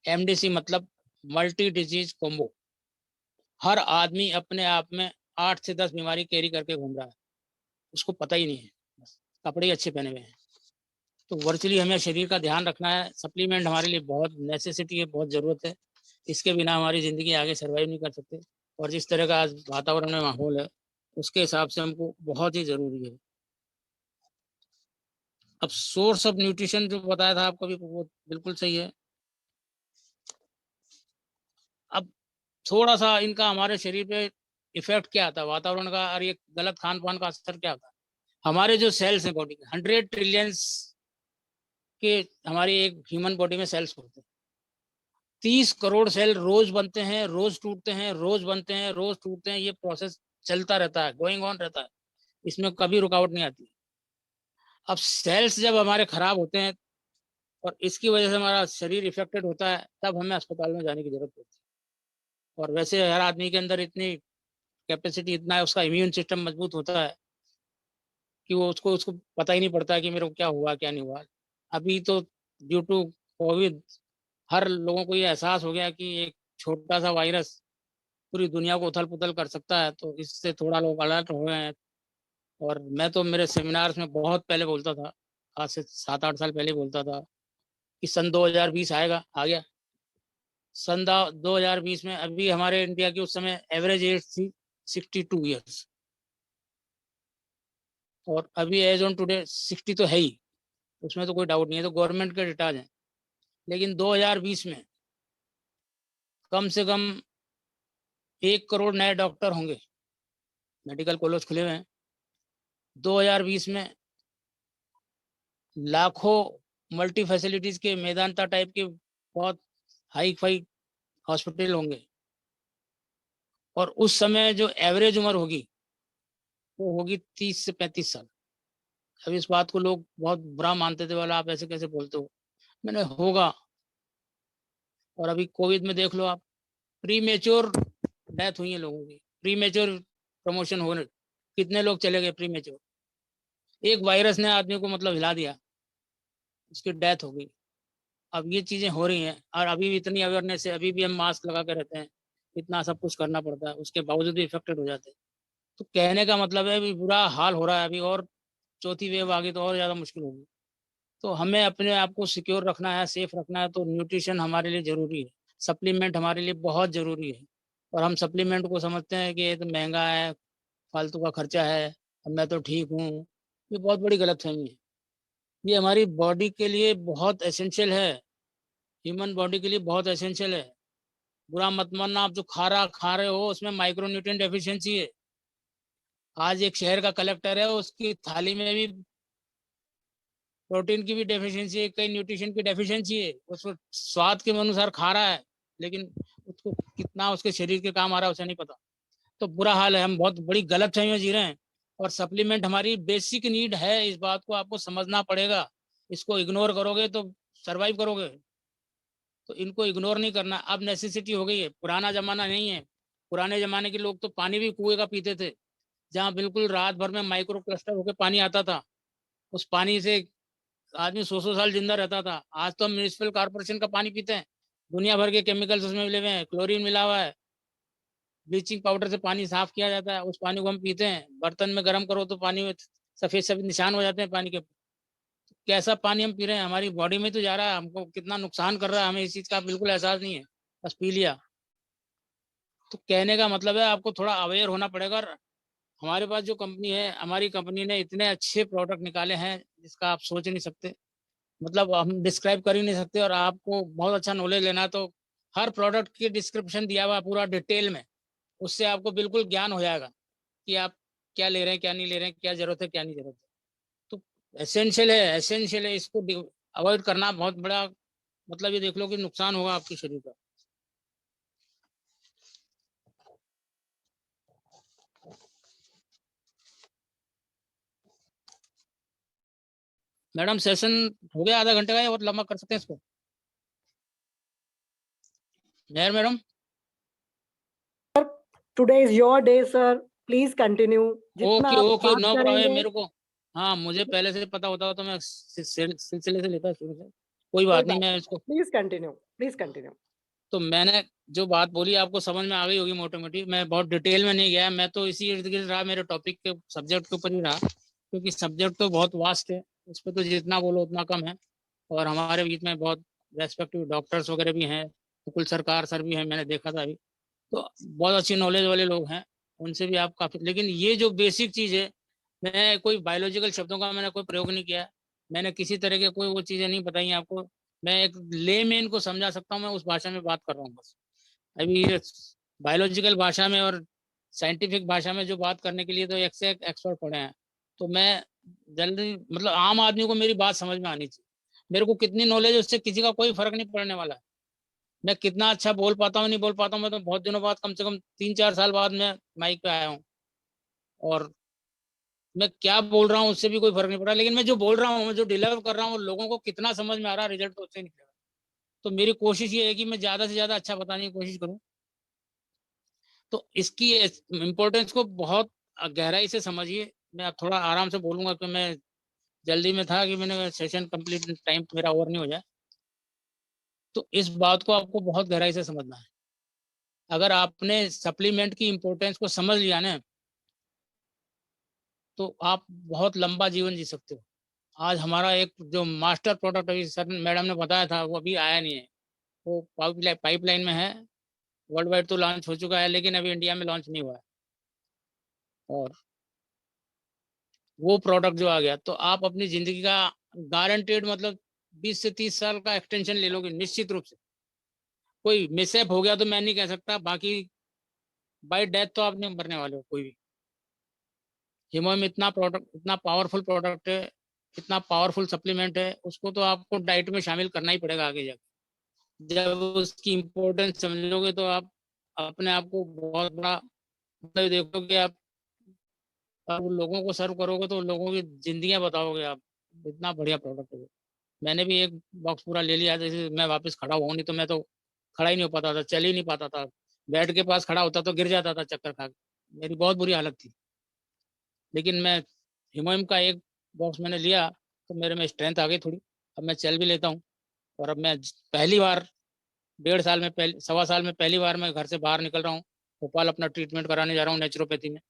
एमडीसी मतलब मल्टी डिजीज कॉम्बो। हर आदमी अपने आप में 8 से 10 बीमारी कैरी करके घूम रहा है, उसको पता ही नहीं है, बस कपड़े ही अच्छे पहने हुए हैं। तो वर्चुअली हमें शरीर का ध्यान रखना है। सप्लीमेंट हमारे लिए बहुत नेसेसिटी है, बहुत ज़रूरत है। इसके बिना हमारी ज़िंदगी आगे सर्वाइव नहीं कर सकते। और जिस तरह का आज वातावरण में माहौल है, उसके हिसाब से हमको बहुत ही ज़रूरी है। अब सोर्स ऑफ न्यूट्रिशन जो बताया था आपको भी, वो बिल्कुल सही है। अब थोड़ा सा इनका हमारे शरीर पे इफेक्ट क्या आता है वातावरण का, और ये गलत खान पान का असर क्या होता है? हमारे जो सेल्स हैं बॉडी के, 100 ट्रिलियंस के हमारी एक ह्यूमन बॉडी में सेल्स होते हैं। 30 करोड़ सेल रोज बनते हैं, रोज टूटते हैं, रोज बनते हैं, रोज टूटते हैं। ये प्रोसेस चलता रहता है, गोइंग ऑन रहता है, इसमें कभी रुकावट नहीं आती। अब सेल्स जब हमारे खराब होते हैं और इसकी वजह से हमारा शरीर इफेक्टेड होता है, तब हमें अस्पताल में जाने की जरूरत पड़ती है। और वैसे हर आदमी के अंदर इतनी कैपेसिटी, इतना है, उसका इम्यून सिस्टम मजबूत होता है कि वो उसको उसको पता ही नहीं पड़ता कि मेरे को क्या हुआ क्या नहीं हुआ। अभी तो ड्यू टू कोविड हर लोगों को ये एहसास हो गया कि एक छोटा सा वायरस पूरी दुनिया को उथल पुथल कर सकता है, तो इससे थोड़ा लोग अलर्ट हो गए हैं। और मैं तो मेरे सेमिनार्स में बहुत पहले बोलता था, आज से 7-8 साल पहले बोलता था कि सन 2020 आएगा, आ गया। सन 2020 में अभी हमारे इंडिया की उस समय एवरेज एज थी 62 ईयर्स, और अभी एज ऑन टुडे 60 तो है ही, उसमें तो कोई डाउट नहीं है, तो गवर्नमेंट के डेटा हैं। लेकिन 2020 में कम से कम 1 करोड़ नए डॉक्टर होंगे, मेडिकल कॉलेज खुले हुए हैं। 2020 में लाखों मल्टी फैसिलिटीज के मेदांता टाइप के बहुत हाई फाई हॉस्पिटल होंगे। और उस समय जो एवरेज उम्र होगी वो होगी 30 से 35 साल। अब इस बात को लोग बहुत बुरा मानते थे, बोला आप ऐसे कैसे बोलते हो? मैंने होगा। और अभी कोविड में देख लो आप, प्री मेच्योर डेथ हुई है लोगों की, प्री मेच्योर प्रमोशन होने, कितने लोग चले गए प्री मेच्योर। एक वायरस ने आदमी को मतलब हिला दिया, उसकी डेथ हो गई। अब ये चीजें हो रही हैं, और अभी भी इतनी अवेयरनेस है, अभी भी हम मास्क लगा के रहते हैं, इतना सब कुछ करना पड़ता है, उसके बावजूद भी इफेक्टेड हो जाते हैं। तो कहने का मतलब है अभी बुरा हाल हो रहा है अभी, और चौथी वेव आ गई तो और ज्यादा मुश्किल होगी। तो हमें अपने आप को सिक्योर रखना है, सेफ रखना है, तो न्यूट्रिशन हमारे लिए जरूरी है, सप्लीमेंट हमारे लिए बहुत जरूरी है। और हम सप्लीमेंट को समझते हैं कि ये तो महंगा है, फालतू का खर्चा है, अब मैं तो ठीक हूँ। ये बहुत बड़ी गलतफहमी है। ये हमारी बॉडी के लिए बहुत एसेंशियल है, ह्यूमन बॉडी के लिए बहुत एसेंशियल है। बुरा मत मानना, आप जो खा रहे हो उसमें माइक्रो न्यूट्रिएंट डेफिशिएंसी है। आज एक शहर का कलेक्टर है, उसकी थाली में भी प्रोटीन की भी डेफिशिएंसी है, कई न्यूट्रिशन की डेफिशिएंसी है। उसको स्वाद के अनुसार खा रहा है, लेकिन उसको कितना उसके शरीर के काम आ रहा है उसे नहीं पता। तो बुरा हाल है, हम बहुत बड़ी गलत फहमी में जी रहे हैं। और सप्लीमेंट हमारी बेसिक नीड है, इस बात को आपको समझना पड़ेगा। इसको इग्नोर करोगे तो सरवाइव करोगे, तो इनको इग्नोर नहीं करना। अब नेसेसिटी हो गई है, पुराना जमाना नहीं है। पुराने जमाने के लोग तो पानी भी कुएं का पीते थे, जहाँ बिल्कुल रात भर में माइक्रो क्लस्टर होकर पानी आता था। उस पानी से आदमी 100-100 साल जिंदा रहता था। आज तो हम म्यूनिसिपल कॉर्पोरेशन का पानी पीते हैं, दुनिया भर के केमिकल्स उसमें मिले हुए हैं, क्लोरीन मिला हुआ है, ब्लीचिंग पाउडर से पानी साफ किया जाता है, उस पानी को हम पीते हैं। बर्तन में गर्म करो तो पानी में सफेद सफेद निशान हो जाते हैं पानी के। कैसा पानी हम पी रहे हैं, हमारी बॉडी में तो जा रहा है, हमको कितना नुकसान कर रहा है, हमें इस चीज का बिल्कुल एहसास नहीं है, बस पी लिया। तो कहने का मतलब है आपको थोड़ा अवेयर होना पड़ेगा। और हमारे पास जो कंपनी है, हमारी कंपनी ने इतने अच्छे प्रोडक्ट निकाले हैं जिसका आप सोच नहीं सकते, मतलब हम डिस्क्राइब कर ही नहीं सकते। और आपको बहुत अच्छा नॉलेज लेना है तो हर प्रोडक्ट की डिस्क्रिप्शन दिया हुआ है पूरा डिटेल में, उससे आपको बिल्कुल ज्ञान हो जाएगा कि आप क्या ले रहे हैं, क्या नहीं ले रहे हैं, क्या जरूरत है, क्या नहीं जरूरत है। तो एसेंशियल है, एसेंशियल है, इसको अवॉइड करना बहुत बड़ा, मतलब ये देख लो कि नुकसान होगा आपके शरीर का। मैडम सेशन हो गया आधा घंटे का, या और लंबा कर सकते हैं इसको? जहर madam.
Today is your day sir, please continue. जितना
ओके
आप
ओके,
बात
नो प्रॉब्लम।
करेंगे।
मेरे को, हाँ, मुझे पहले से पता होता तो मैं सिलसिले से लेता शुरू से। कोई
कोई
बात नहीं,
बात
मैं
नहीं,
इसको।
Please continue, please continue.
तो मैंने जो बात बोली आपको समझ में आ गई होगी मोटी मोटी। मैं बहुत डिटेल में नहीं गया, मैं तो इसी इर्द गिर्द रहा, मेरे टॉपिक के सब्जेक्ट के ऊपर ही रहा, क्योंकि सब्जेक्ट तो बहुत वास्ट है, उस पर तो जितना बोलो उतना कम है। और हमारे बीच में बहुत रेस्पेक्टिव डॉक्टर्स वगैरह भी हैं, मुकुल सरकार सर भी हैं, मैंने देखा था अभी। तो बहुत अच्छी नॉलेज वाले लोग हैं, उनसे भी आप काफी। लेकिन ये जो बेसिक चीज है, मैं कोई बायोलॉजिकल शब्दों का मैंने कोई प्रयोग नहीं किया है, मैंने किसी तरह के कोई वो चीजें नहीं बताई आपको। मैं एक लेमैन को समझा सकता हूँ, मैं उस भाषा में बात कर रहा हूँ बस। अभी बायोलॉजिकल भाषा में और साइंटिफिक भाषा में जो बात करने के लिए तो एक से एक एक्सपर्ट पड़े हैं। तो मैं जल्दी, मतलब आम आदमी को मेरी बात समझ में आनी चाहिए। मेरे को कितनी नॉलेज है उससे किसी का कोई फर्क नहीं पड़ने वाला है। मैं कितना अच्छा बोल पाता हूँ नहीं बोल पाता हूँ, मैं तो बहुत दिनों बाद, कम से कम 3-4 साल बाद मैं माइक पे आया हूँ। और मैं क्या बोल रहा हूँ उससे भी कोई फर्क नहीं पड़ा, लेकिन मैं जो बोल रहा हूँ, मैं जो डिलीवर कर रहा हूँ, लोगों को कितना समझ में आ रहा है, रिजल्ट तो उससे निकलेगा। तो मेरी कोशिश ये है कि मैं ज्यादा से ज्यादा अच्छा बताने की कोशिश करूँ। तो इसकी इम्पोर्टेंस को बहुत गहराई से समझिए। मैं अब थोड़ा आराम से बोलूंगा, क्योंकि मैं जल्दी में था कि मैंने सेशन कंप्लीट, टाइम मेरा ओवर नहीं हो जाए। तो इस बात को आपको बहुत गहराई से समझना है। अगर आपने सप्लीमेंट की इम्पोर्टेंस को समझ लिया ना, तो आप बहुत लंबा जीवन जी सकते हो। आज हमारा एक जो मास्टर प्रोडक्ट अभी सर मैडम ने बताया था, वो अभी आया नहीं है। वो पाइपलाइन में है। वर्ल्ड वाइड तो लॉन्च हो चुका है, लेकिन अभी इंडिया में लॉन्च नहीं हुआ है। और वो प्रोडक्ट जो आ गया, तो आप अपनी जिंदगी का गारंटेड, मतलब 20 से 30 साल का एक्सटेंशन ले लोगे निश्चित रूप से। कोई मिसहैप हो गया तो मैं नहीं कह सकता, बाकी बाय डेथ तो आप नहीं मरने वाले हो कोई भी। हिमोइम इतना प्रोडक्ट, इतना पावरफुल प्रोडक्ट है, इतना पावरफुल सप्लीमेंट है, उसको तो आपको डाइट में शामिल करना ही पड़ेगा आगे जाके। जब उसकी इम्पोर्टेंस समझोगे तो आप अपने आप को बहुत बड़ा, मतलब देखोगे आप लोगों को सर्व करोगे तो लोगों की जिंदगियां बताओगे आप। इतना बढ़िया प्रोडक्ट है वो। मैंने भी एक बॉक्स पूरा ले लिया, जैसे मैं वापस खड़ा हुआ, नहीं तो मैं तो खड़ा ही नहीं हो पाता था, चल ही नहीं पाता था। बेड के पास खड़ा होता तो गिर जाता था चक्कर खा के, मेरी बहुत बुरी हालत थी। लेकिन मैं हिमोइम का एक बॉक्स मैंने लिया, तो मेरे में स्ट्रेंथ आ गई थोड़ी। अब मैं चल भी लेता हूँ। और अब मैं पहली बार 1.5 साल में, पहले 1.25 साल में पहली बार मैं घर से बाहर निकल रहा हूँ। भोपाल अपना ट्रीटमेंट कराने जा रहा हूँ नेचुरोपैथी में।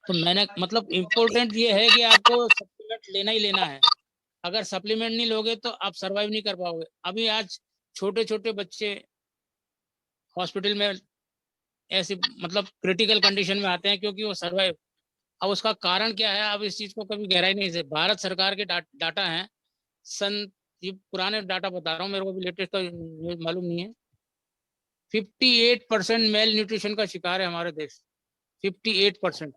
तो मैंने, मतलब इम्पोर्टेंट ये है कि आपको सप्लीमेंट लेना ही लेना है। अगर सप्लीमेंट नहीं लोगे तो आप सरवाइव नहीं कर पाओगे। अभी आज छोटे छोटे बच्चे हॉस्पिटल में ऐसे, मतलब क्रिटिकल कंडीशन में आते हैं, क्योंकि वो सरवाइव। अब उसका कारण क्या है, अब इस चीज को कभी गहराई नहीं से, भारत सरकार के डाटा है। सन, ये पुराने डाटा बता रहा हूँ, मेरे को भी लेटेस्ट तो न्यूज़ मालूम नहीं है। 58% मेल न्यूट्रिशन का शिकार है हमारे देश। 58%।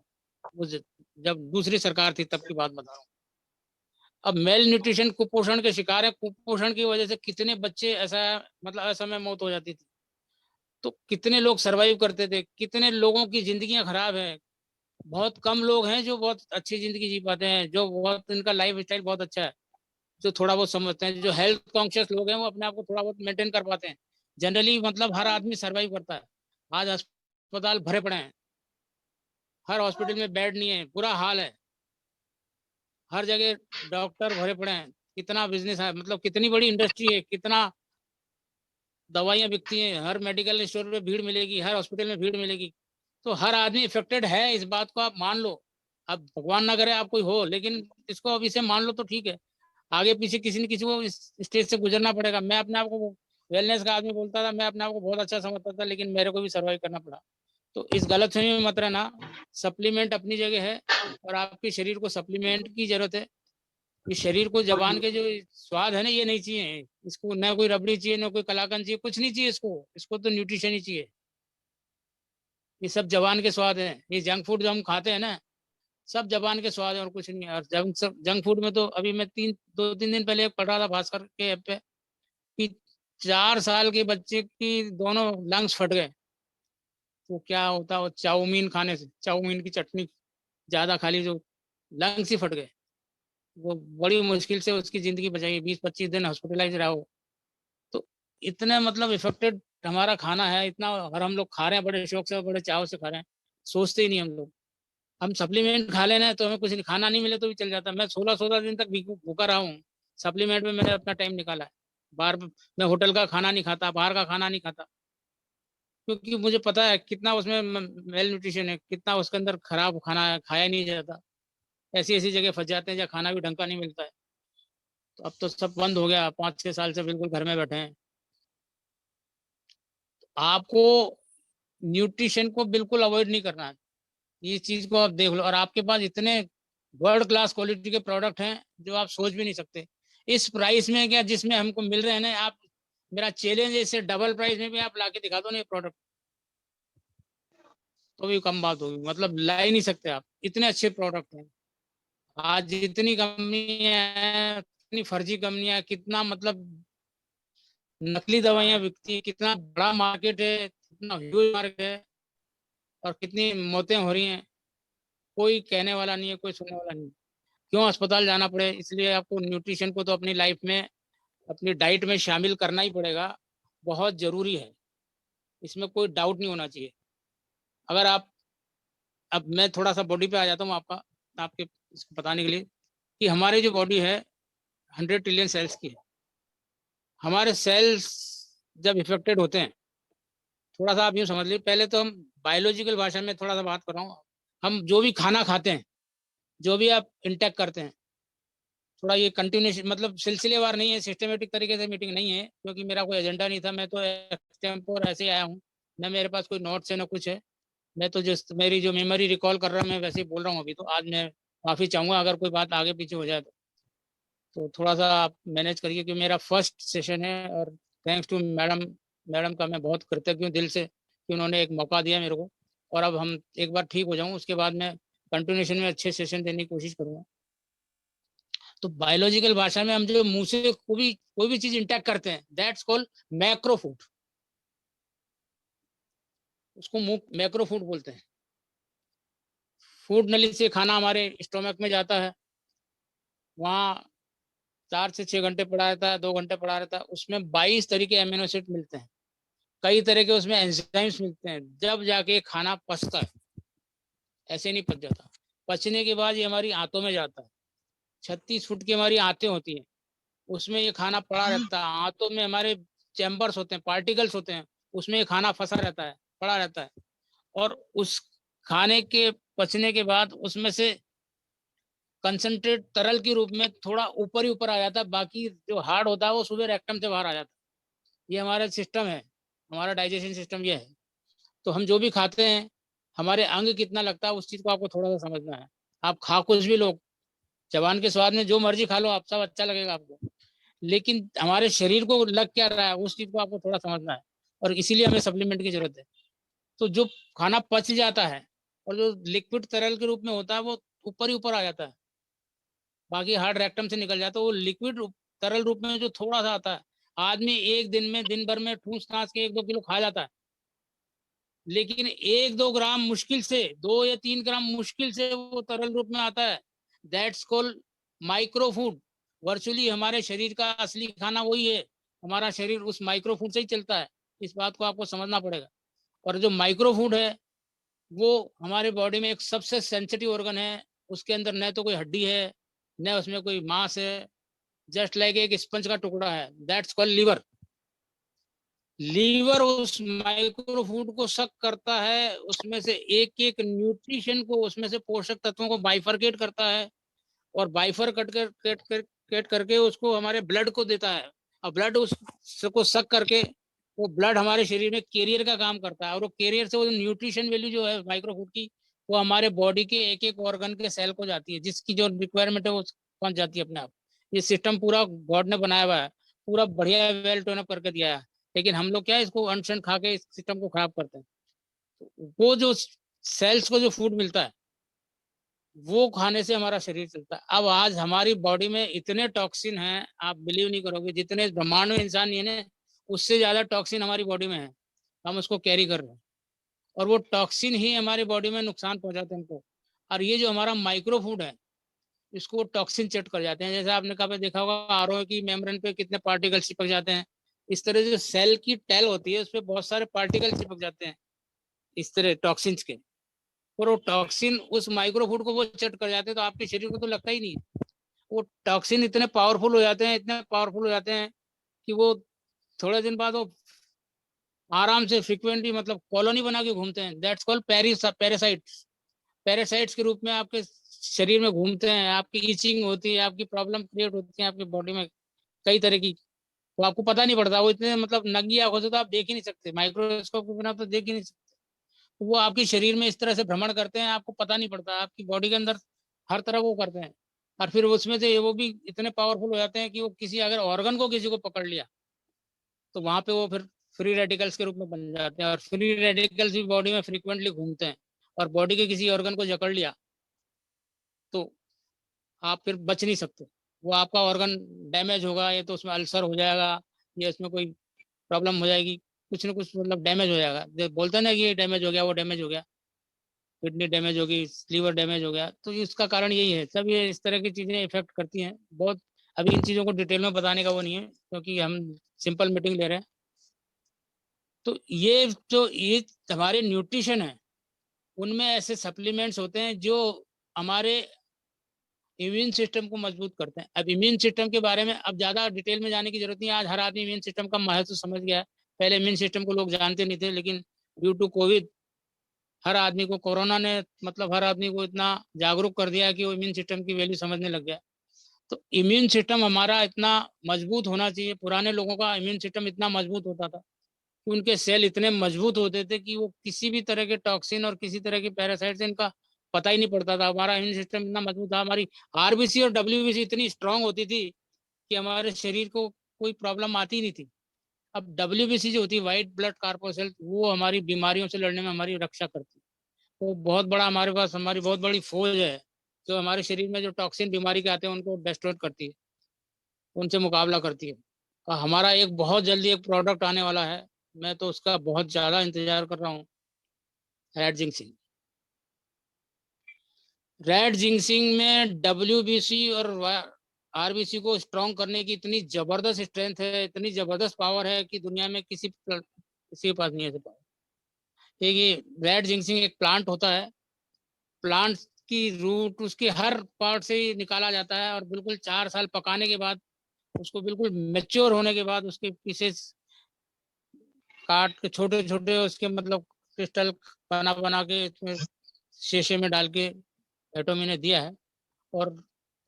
वो जब दूसरी सरकार थी तब की बात बता रहा हूँ। अब मेल न्यूट्रिशन, कुपोषण के शिकार है। कुपोषण की वजह से कितने बच्चे ऐसा, मतलब असमय मौत हो जाती थी। तो कितने लोग सरवाइव करते थे, कितने लोगों की जिंदगियां खराब है। बहुत कम लोग हैं जो बहुत अच्छी जिंदगी जी पाते हैं, जो बहुत, इनका लाइफ स्टाइल बहुत अच्छा है, जो थोड़ा बहुत समझते हैं, जो हेल्थ कॉन्शियस लोग हैं, वो अपने आप को थोड़ा बहुत मेंटेन कर पाते हैं। जनरली मतलब हर आदमी सरवाइव करता है। आज अस्पताल भरे पड़े हैं, हर हॉस्पिटल में बेड नहीं है, बुरा हाल है। हर जगह डॉक्टर भरे पड़े हैं। कितना बिजनेस है, मतलब कितनी बड़ी इंडस्ट्री है, कितना दवाइयां बिकती हैं, हर मेडिकल स्टोर पे भीड़ मिलेगी, हर हॉस्पिटल में भीड़ मिलेगी। तो हर आदमी इफेक्टेड है, इस बात को आप मान लो। अब भगवान ना करे आप कोई हो, लेकिन इसको अब इसे मान लो तो ठीक है। आगे पीछे किसी न किसी को इस स्टेज से गुजरना पड़ेगा। मैं अपने आप को वेलनेस का आदमी बोलता था, मैं अपने आप को बहुत अच्छा समझता था, लेकिन मेरे को भी सर्वाइव करना पड़ा। तो इस गलतफहमी में मत रहना। सप्लीमेंट अपनी जगह है, और आपके शरीर को सप्लीमेंट की जरूरत है। इस शरीर को जबान के जो स्वाद है ना, ये नहीं चाहिए इसको, ना कोई रबड़ी चाहिए, ना कोई कलाकंद चाहिए, कुछ नहीं चाहिए इसको। इसको तो न्यूट्रिशन ही चाहिए। ये सब जबान के स्वाद है। ये जंक फूड जो हम खाते हैं ना, सब जबान के स्वाद है और कुछ नहीं है। और जंक फूड में तो अभी मैं 2-3 दिन पहले एक पढ़ रहा था भास्कर के ऐप पे, कि 4 साल के बच्चे की दोनों लंग्स फट गए। तो क्या होता है, वो चाउमीन खाने से, चाउमीन की चटनी ज्यादा खा ली, जो लंग्स ही फट गए। वो बड़ी मुश्किल से उसकी जिंदगी बचाई, 20-25 दिन हॉस्पिटलाइज रहा हो। तो इतने मतलब इफेक्टेड हमारा खाना है इतना, और हम लोग खा रहे हैं बड़े शौक से, बड़े चाव से खा रहे हैं, सोचते ही नहीं हम लोग। हम सप्लीमेंट खा लेना है तो हमें कुछ खाना नहीं मिले तो भी चल जाता है। मैं 16-16 दिन तक भूखा रहा हूँ, सप्लीमेंट में मैंने अपना टाइम निकाला है। बाहर मैं होटल का खाना नहीं खाता, बाहर का खाना नहीं खाता, क्योंकि मुझे पता है कितना उसमें मेल न्यूट्रिशन है, कितना उसके अंदर खराब खाना है, खाया नहीं जाता। ऐसी ऐसी जगह फंस जाते हैं जहाँ खाना भी ढंग का नहीं मिलता है। तो अब तो सब बंद हो गया, 5-6 साल से बिल्कुल घर में बैठे हैं। आपको न्यूट्रिशन को बिल्कुल अवॉइड नहीं करना है, ये चीज को आप देख लो। और आपके पास इतने वर्ल्ड क्लास क्वालिटी के प्रोडक्ट हैं जो आप सोच भी नहीं सकते। इस प्राइस में क्या जिसमें हमको मिल रहे हैं ना, आप, मेरा चैलेंज है इससे डबल प्राइस में भी आप लाके दिखा दो ना ये प्रोडक्ट, तो भी कम बात होगी। मतलब ला ही नहीं सकते आप, इतने अच्छे प्रोडक्ट हैं। आज जितनी कंपनियां हैं, इतनी फर्जी कंपनियां, कितना मतलब नकली दवाइयां बिकती है, कितना बड़ा मार्केट है, कितना ह्यूज मार्केट है, और कितनी मौतें हो रही हैं। कोई कहने वाला नहीं है, कोई सुनने वाला नहीं है। क्यों अस्पताल जाना पड़े? इसलिए आपको न्यूट्रिशन को तो अपनी लाइफ में, अपनी डाइट में शामिल करना ही पड़ेगा, बहुत जरूरी है। इसमें कोई डाउट नहीं होना चाहिए। अगर आप, अब मैं थोड़ा सा बॉडी पे आ जाता हूँ, आपके इसको बताने के लिए कि हमारी जो बॉडी है 100 ट्रिलियन सेल्स की है। हमारे सेल्स जब इफेक्टेड होते हैं, थोड़ा सा आप यूँ समझ लीजिए, पहले तो हम बायोलॉजिकल भाषा में थोड़ा सा बात कर रहा हूँ। हम जो भी खाना खाते हैं, जो भी आप इंटेक करते हैं, थोड़ा ये कंटिन्यूशन, मतलब सिलसिलेवार नहीं है, सिस्टमेटिक तरीके से मीटिंग नहीं है, क्योंकि मेरा कोई एजेंडा नहीं था। मैं तो एक्सटेम्पोर ऐसे ही आया हूँ, न मेरे पास कोई नोट्स है न कुछ है। मैं तो जस्ट मेरी जो मेमोरी रिकॉल कर रहा हूँ, मैं वैसे ही बोल रहा हूँ अभी। तो आज मैं माफी चाहूंगा अगर कोई बात आगे पीछे हो जाए तो थोड़ा सा आप मैनेज करिए, क्योंकि मेरा फर्स्ट सेशन है। और थैंक्स टू मैडम, मैडम का मैं बहुत कृतज्ञ हूँ दिल से कि उन्होंने एक मौका दिया मेरे को। और अब हम एक बार ठीक हो जाऊँ उसके बाद मैं कंटिन्यूशन में अच्छे सेशन देने की कोशिश करूंगा। तो बायोलॉजिकल भाषा में हम जो मुंह से कोई भी चीज इंटेक्ट करते हैं, दैट्स कॉल्ड मैक्रो फूड। उसको मुंह मैक्रो फूड बोलते हैं। फूड नली से खाना हमारे स्टोमक में जाता है, वहाँ 4 से 6 घंटे पड़ा रहता है, 2 घंटे पड़ा रहता है। उसमें 22 तरह के एमिनो एसिड मिलते हैं, कई तरह के उसमें एंजाइम्स मिलते हैं, जब जाके खाना पचता है। ऐसे नहीं पच जाता। पचने के बाद ये हमारी आंतों में जाता है। 36 फुट की हमारी आंतें होती हैं, उसमें ये खाना पड़ा रहता है। आंतों में हमारे चैम्बर्स होते हैं, पार्टिकल्स होते हैं, उसमें ये खाना फंसा रहता है, पड़ा रहता है। और उस खाने के पचने के बाद उसमें से कंसंट्रेट तरल के रूप में थोड़ा ऊपर ही ऊपर आ जाता है, बाकी जो हार्ड होता है वो सुबह रेक्टम से बाहर आ जाता है। ये हमारा सिस्टम है, हमारा डाइजेशन सिस्टम ये है। तो हम जो भी खाते हैं, हमारे अंग कितना लगता है, उस चीज को आपको थोड़ा सा समझना है। आप खा कुछ भी लो, जबान के स्वाद में जो मर्जी खा लो, आप सब अच्छा लगेगा आपको, लेकिन हमारे शरीर को लग क्या रहा है उस चीज को आपको थोड़ा समझना है। और इसीलिए हमें सप्लीमेंट की जरूरत है। तो जो खाना पच जाता है और जो लिक्विड तरल के रूप में होता है वो ऊपर ही ऊपर आ जाता है, बाकी हार्ड रेक्टम से निकल जाता है। वो लिक्विड तरल रूप में जो थोड़ा सा आता है, आदमी एक दिन में, दिन भर में ठूस ठास के 1-2 किलो खा जाता है, लेकिन 1-2 ग्राम मुश्किल से, 2 या 3 ग्राम मुश्किल से वो तरल रूप में आता है। That's called micro food. Virtually हमारे शरीर का असली खाना वही है। हमारा शरीर उस माइक्रो फूड से ही चलता है। इस बात को आपको समझना पड़ेगा। और जो माइक्रो फूड है वो हमारे बॉडी में एक सबसे सेंसिटिव ऑर्गन है। उसके अंदर न तो कोई हड्डी है, न उसमें कोई मांस है, जस्ट लाइक एक स्पंज का टुकड़ा है। That's called liver. लीवर उस माइक्रो फूड को सक करता है, उसमें से एक एक न्यूट्रिशन को, उसमें से पोषक तत्वों को बाइफरकेट करता है, और बाइफर कट करके उसको हमारे ब्लड को देता है। और ब्लड उसको सक करके वो ब्लड हमारे शरीर में कैरियर का काम करता है, और वो कैरियर से वो न्यूट्रिशन वैल्यू जो है माइक्रो फूड की, वो हमारे बॉडी के एक एक ऑर्गन के सेल को जाती है, जिसकी जो रिक्वायरमेंट है वो पहुंच जाती है अपने आप। ये सिस्टम पूरा गॉड ने बनाया हुआ है, पूरा बढ़िया वेल टोन अप करके दिया है। लेकिन हम लोग क्या है, इसको अनशन खा के इस सिस्टम को खराब करते हैं। वो जो सेल्स को जो फूड मिलता है वो खाने से हमारा शरीर चलता है। अब आज हमारी बॉडी में इतने टॉक्सिन हैं, आप बिलीव नहीं करोगे, जितने ब्रह्मांड में इंसान नहीं है ना, उससे ज्यादा टॉक्सिन हमारी बॉडी में है। हम उसको कैरी कर रहे हैं, और वो टॉक्सिन ही हमारी बॉडी में नुकसान पहुंचाते हैं हमको। और ये जो हमारा माइक्रो फूड है, इसको टॉक्सिन चट कर जाते हैं। जैसे आपने कभी देखा होगा आरओ की मेम्ब्रेन पे कितने पार्टिकल चिपक जाते हैं, इस तरह जो सेल की टेल होती है उस पर बहुत सारे पार्टिकल चिपक जाते हैं इस तरह टॉक्सिन्स के, और वो टॉक्सिन उस माइक्रो फूड को वो चट कर जाते हैं, तो आपके शरीर को तो लगता ही नहीं है। वो टॉक्सिन इतने पावरफुल हो जाते हैं, इतने पावरफुल हो जाते हैं कि वो थोड़े दिन बाद वो आराम से फ्रिक्वेंटली मतलब कॉलोनी बना के घूमते हैं। That's called parasites. पैरासाइट्स के रूप में आपके शरीर में घूमते हैं, आपकी ईचिंग होती है, आपकी प्रॉब्लम क्रिएट होती है आपकी बॉडी में कई तरह की, तो आपको पता नहीं पड़ता। वो इतने मतलब नंगी आंखों से तो आप देख ही नहीं सकते, माइक्रोस्कोप के बिना तो देख ही नहीं सकते। वो आपके शरीर में इस तरह से भ्रमण करते हैं, आपको पता नहीं पड़ता, आपकी बॉडी के अंदर हर तरह वो करते हैं। और फिर उसमें से वो भी इतने पावरफुल हो जाते हैं कि वो किसी अगर ऑर्गन को किसी को पकड़ लिया तो वहां पे वो फिर फ्री रेडिकल्स के रूप में बन जाते हैं, और फ्री रेडिकल्स भी बॉडी में फ्रीक्वेंटली घूमते हैं, और बॉडी के किसी ऑर्गन को जकड़ लिया तो आप फिर बच नहीं सकते। वो आपका ऑर्गन डैमेज होगा, ये तो उसमें अल्सर हो जाएगा, ये उसमें कोई प्रॉब्लम हो जाएगी, कुछ ना कुछ मतलब डैमेज हो जाएगा। बोलते हैं ना कि ये डैमेज हो गया, वो डैमेज हो गया, किडनी डैमेज होगी, लीवर डैमेज हो गया, तो इसका कारण यही है। सब ये इस तरह की चीजें इफेक्ट करती हैं बहुत। अभी इन चीजों को डिटेल में बताने का वो नहीं है क्योंकि हम सिंपल मीटिंग ले रहे हैं। तो ये जो ये हमारे न्यूट्रिशन है उनमें ऐसे सप्लीमेंट्स होते हैं जो हमारे इम्यून सिस्टम को मजबूत करते हैं। अब इम्यून सिस्टम के बारे में अब ज्यादा डिटेल में जाने की जरूरत नहीं है, आज हर आदमी इम्यून सिस्टम का महत्व समझ गया है। पहले इम्यून सिस्टम को लोग जानते नहीं थे, लेकिन ड्यू टू कोविड हर आदमी को, कोरोना ने मतलब हर आदमी को इतना जागरूक कर दिया कि वो इम्यून सिस्टम की वैल्यू समझने लग गया। तो इम्यून सिस्टम हमारा इतना मजबूत होना चाहिए। पुराने लोगों का इम्यून सिस्टम इतना मजबूत होता था कि उनके सेल इतने मजबूत होते थे कि वो किसी भी तरह के टॉक्सिन और किसी तरह के पैरासाइट से इनका पता ही नहीं पड़ता था। हमारा इम्यून सिस्टम इतना मजबूत था, हमारी आरबीसी और डब्ल्यूबीसी इतनी स्ट्रांग होती थी कि हमारे शरीर को कोई प्रॉब्लम आती नहीं थी। अब डब्ल्यूबीसी जो होती है, व्हाइट ब्लड कार्पोसेल, वो हमारी बीमारियों से लड़ने में हमारी रक्षा करती है। तो बहुत बड़ा हमारे पास हमारी बहुत बड़ी फौज है जो हमारे शरीर में जो टॉक्सिन बीमारी के आते हैं उनको डिस्ट्रॉय करती है, उनसे मुकाबला करती है। और हमारा एक बहुत जल्दी एक प्रोडक्ट आने वाला है, मैं तो उसका बहुत ज्यादा इंतजार कर रहा हूँ, रेड जिंक्सिंग। रेड जिंक्सिंग में डब्ल्यूबीसी और आरबीसी को स्ट्रॉन्ग करने की इतनी जबरदस्त स्ट्रेंथ है, इतनी जबरदस्त पावर है कि दुनिया में किसी के पास नहीं है पावर। देखिए रेड जिंक्सिंग एक प्लांट होता है, प्लांट की रूट उसके हर पार्ट से ही निकाला जाता है, और बिल्कुल 4 साल पकाने के बाद उसको बिल्कुल मेच्योर होने के बाद उसके पीसेस काट के छोटे छोटे उसके मतलब क्रिस्टल बना बना के इसमें शीशे में डाल के एटोमी ने दिया है। और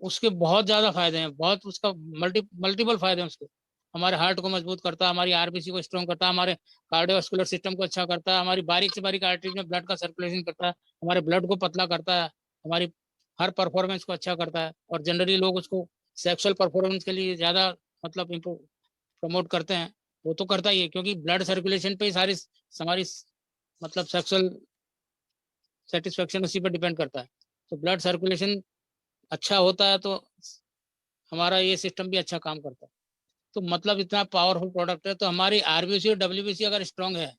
उसके बहुत ज्यादा फायदे हैं, बहुत उसका मल्टीपल फायदे हैं उसके। हमारे हार्ट को मजबूत करता है, हमारी आरबीसी को स्ट्रॉन्ग करता है, हमारे कार्डियोवास्कुलर सिस्टम को अच्छा करता है, हमारी बारीक से बारीक आर्टरीज में ब्लड का सर्कुलेशन करता है, हमारे ब्लड को पतला करता है, हमारी हर परफॉर्मेंस को अच्छा करता है। और जनरली लोग उसको सेक्सुअल परफॉर्मेंस के लिए ज्यादा मतलब प्रमोट करते हैं, वो तो करता ही है क्योंकि ब्लड सर्कुलेशन पे ही सारी हमारी मतलब सेक्सुअल सेटिस्फेक्शन उसी पर डिपेंड करता है। तो ब्लड सर्कुलेशन अच्छा होता है तो हमारा ये सिस्टम भी अच्छा काम करता है। तो मतलब इतना पावरफुल प्रोडक्ट है। तो हमारी आरबीसी और डब्ल्यूबीसी अगर स्ट्रांग है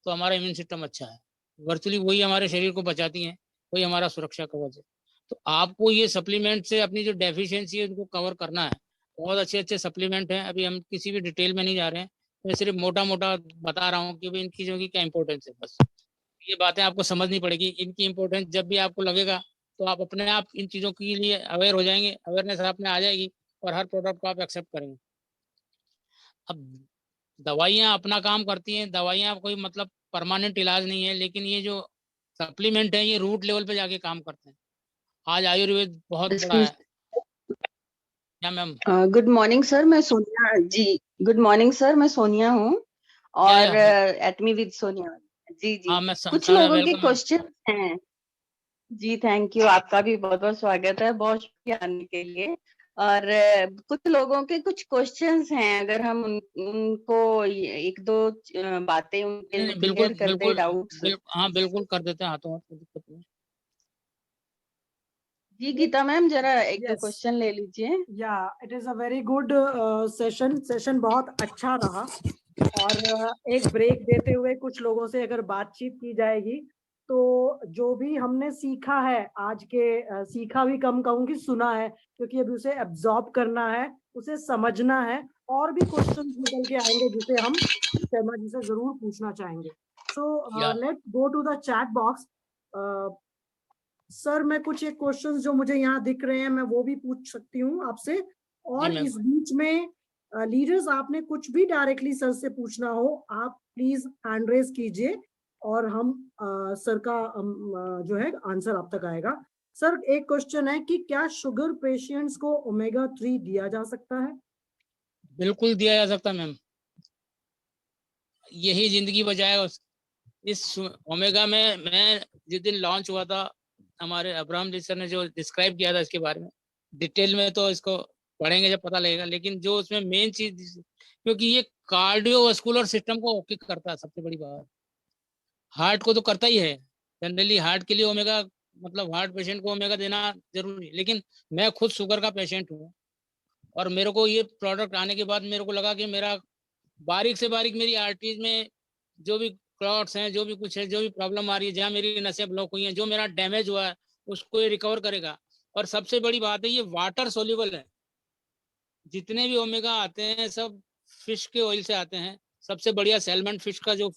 तो हमारा इम्यून सिस्टम अच्छा है। वर्चुअली वही हमारे शरीर को बचाती हैं, वही हमारा सुरक्षा कवच है। तो आपको ये सप्लीमेंट से अपनी जो डेफिशिएंसी है उनको कवर करना है। बहुत अच्छे अच्छे सप्लीमेंट हैं, अभी हम किसी भी डिटेल में नहीं जा रहे हैं, मैं सिर्फ मोटा मोटा बता रहा हूँ कि भाई इन चीज़ों की क्या इंपॉर्टेंस है। बस ये बातें आपको समझनी पड़ेगी, इनकी इंपॉर्टेंस जब भी आपको लगेगा तो आप अपने आप इन चीज़ों के लिए अवेयर हो जाएंगे, अवेयरनेस आप में आ जाएगी और हर प्रोडक्ट को आप एक्सेप्ट करेंगे। अब दवाइयाँ अपना काम करती हैं, दवाइयाँ कोई मतलब परमानेंट इलाज नहीं है, लेकिन ये जो सप्लीमेंट है ये रूट लेवल पे जाके काम करते हैं। आज आयुर्वेद बहुत बड़ा है। क्या मैम?
गुड मॉर्निंग सर, मैं सोनिया जी। गुड मॉर्निंग सर, मैं सोनिया हूँ और
या
एटमी विद सोनिया। जी जी।
हाँ मैं
कुछ
समझ
लोगों के
वेलकम मैम।
क्वेश्चन हैं। जी थैंक यू, आपका भी बहुत बहुत स्वागत है, बहुत शुक्रिया आने के लिए। और कुछ लोगों के कुछ क्वेश्चंस हैं, अगर हम उनको एक दो बातें उनके
नहीं, बिल्कुल
क्लियर कर दे,
बिल्कुल
डाउट्स।
हाँ बिल्कुल कर देते हैं, हाथों हाथ कोई दिक्कत नहीं।
जी गीता मैम, जरा एक दो
Yes.
क्वेश्चन ले लीजिए।
It is a very good session बहुत अच्छा रहा। और एक ब्रेक देते हुए कुछ लोगों से अगर बातचीत की जाएगी तो जो भी हमने सीखा है आज के, सीखा भी कम कहूंगी, सुना है, क्योंकि अभी उसे एब्जॉर्ब करना है, उसे समझना है, और भी क्वेश्चंस निकल के आएंगे जिसे हम शर्मा जी से जरूर पूछना चाहेंगे। So let's go to the chat box. Sir, मैं कुछ एक क्वेश्चंस जो मुझे यहाँ दिख रहे हैं मैं वो भी पूछ सकती हूँ आपसे, और इस बीच में लीडर्स आपने कुछ भी डायरेक्टली सर से पूछना हो आप प्लीज हैंड रेज कीजिए, और हम सर का जो है आंसर आप तक आएगा। सर, एक क्वेश्चन है कि क्या शुगर पेशेंट्स को ओमेगा 3 दिया जा सकता है?
बिल्कुल दिया जा सकता मैम, यही जिंदगी बचाएगा। इस ओमेगा में मैं जिस दिन लॉन्च हुआ था, हमारे अब्राहम जी सर ने जो डिस्क्राइब किया था इसके बारे में डिटेल में, तो इसको पढ़ेंगे जब पता लगेगा। लेकिन जो उसमें मेन चीज, क्योंकि ये कार्डियोवास्कुलर सिस्टम को ओके करता है, सबसे बड़ी बात हार्ट को तो करता ही है। जनरली हार्ट के लिए ओमेगा, मतलब हार्ट पेशेंट को ओमेगा देना जरूरी है। लेकिन मैं खुद शुगर का पेशेंट हूँ, और मेरे को ये प्रोडक्ट आने के बाद मेरे को लगा कि मेरा बारीक से बारीक मेरी आर्टरीज में जो भी क्लॉट्स हैं, जो भी कुछ है, जो भी प्रॉब्लम आ रही है, जहाँ मेरी नसें ब्लॉक हुई हैं, जो मेरा डैमेज हुआ है, उसको ये रिकवर करेगा। और सबसे बड़ी बात है, ये वाटर सोल्यूबल है। जितने भी ओमेगा आते हैं सब फिश के ऑयल से आते हैं। सबसे बढ़िया सैल्मन फिश का जो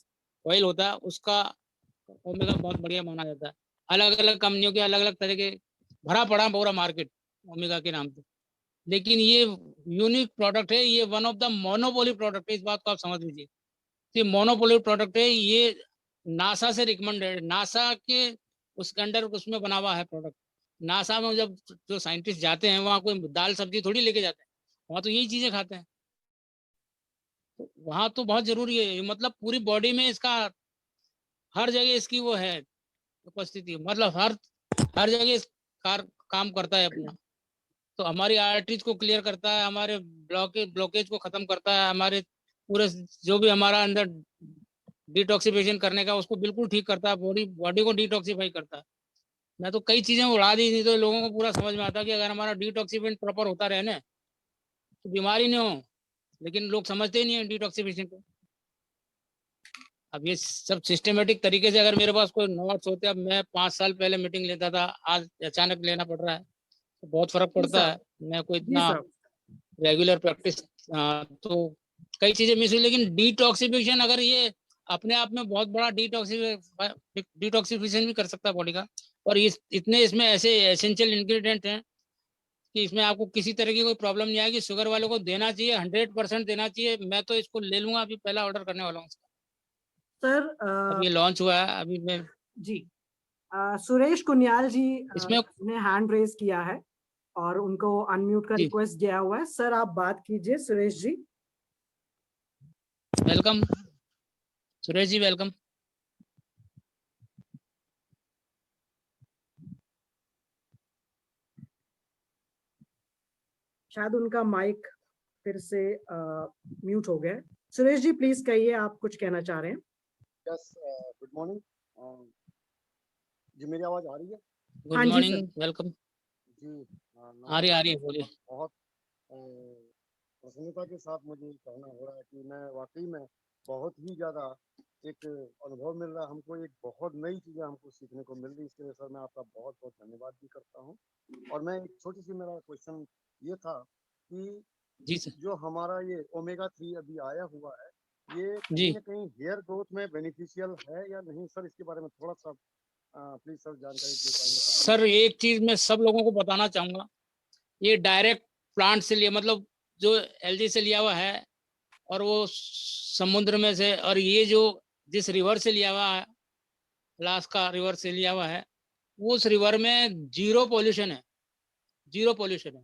ऑयल होता है उसका ओमेगा बहुत बढ़िया माना जाता है। अलग अलग कंपनियों के अलग अलग तरह के भरा पड़ा पूरा मार्केट ओमेगा के नाम पे, लेकिन ये यूनिक प्रोडक्ट है। ये one of the monopoly product है, इस बात को आप समझ लीजिए। ये मोनोपोली प्रोडक्ट है, ये नासा से रिकमेंडेड, नासा के उसके अंडर उसमें बना हुआ है प्रोडक्ट। नासा में जब जो साइंटिस्ट जाते हैं वहाँ कोई दाल सब्जी थोड़ी लेके जाते हैं, वहाँ तो यही चीजें खाते हैं। तो वहाँ तो बहुत जरूरी है, मतलब पूरी बॉडी में इसका हर जगह इसकी वो है उपस्थिति, मतलब हर हर जगह काम करता है अपना। तो हमारी आर्टरीज को क्लियर करता है, हमारे ब्लॉकेज को खत्म करता है, हमारे पूरे जो भी हमारा अंदर डिटॉक्सिफिकेशन करने का उसको बिल्कुल ठीक करता है, बॉडी को डिटॉक्सिफाई करता है। मैं तो कई चीजें उड़ा दी, नहीं तो लोगों को पूरा समझ में आता कि अगर हमारा डिटॉक्सिफिकेशन प्रॉपर होता रहे ना तो बीमारी नहीं हो। लेकिन लोग समझते ही नहीं है डिटॉक्सिफिकेशन को। अब ये सब सिस्टमेटिक तरीके से अगर मेरे पास कोई नोट्स होते, अब मैं 5 साल पहले मीटिंग लेता था, आज अचानक लेना पड़ रहा है, तो बहुत फर्क पड़ता है। मैं कोई इतना रेगुलर प्रैक्टिस, तो कई चीजें मिस हुई। लेकिन डिटॉक्सिफिकेशन अगर ये अपने आप में बहुत बड़ा डिटॉक्सिफिकेशन भी कर सकता है बॉडी का। और इतने इसमें ऐसे एसेंशियल इंग्रेडिएंट हैं कि इसमें आपको किसी तरह की कोई प्रॉब्लम नहीं आएगी। शुगर वालों को देना चाहिए, 100% देना चाहिए। मैं तो इसको ले लूंगा, अभी पहला ऑर्डर करने वाला हूँ।
सर,
अब ये लॉन्च हुआ है अभी मैं
जी, सुरेश कुनियाल जी
इसमें
ने हैंड रेज किया है और उनको अनम्यूट का
जी
रिक्वेस्ट दिया हुआ है। सर, आप बात कीजिए सुरेश जी।
Welcome Suresh ji, welcome.
शायद उनका माइक फिर से म्यूट हो गया है। सुरेश जी प्लीज कहिए, आप कुछ कहना चाह रहे हैं।
यस, गुड मॉर्निंग जी, मेरी आवाज आ रही है?
गुड
हाँ जी
मॉर्निंग,
सर।
वेलकम।
जी,
आ रही है, बोलिए।
बहुत प्रसन्नता के साथ मुझे कहना हो रहा है कि मैं वाकई में बहुत ही ज़्यादा एक अनुभव मिल रहा है हमको, एक बहुत नई चीज़ें हमको सीखने को मिल रही है। इसके लिए सर मैं आपका बहुत बहुत धन्यवाद भी करता हूँ। और मैं एक छोटी सी मेरा क्वेश्चन ये था कि
जी सर।
जो हमारा ये ओमेगा 3 अभी आया हुआ है, ये
जी
कहीं ना कहीं हेयर ग्रोथ में बेनिफिशियल है या नहीं सर? इसके बारे में थोड़ा सा प्लीज सर जानकारी दे पाएंगे तो?
सर, एक चीज मैं सब लोगों को बताना चाहूंगा, ये डायरेक्ट प्लांट से लिया, मतलब जो एलजी से लिया हुआ है, और वो समुद्र में से, और ये जो जिस रिवर से लिया हुआ है, अलास्का रिवर से लिया हुआ है, उस रिवर में जीरो पोल्यूशन है, जीरो पोल्यूशन है,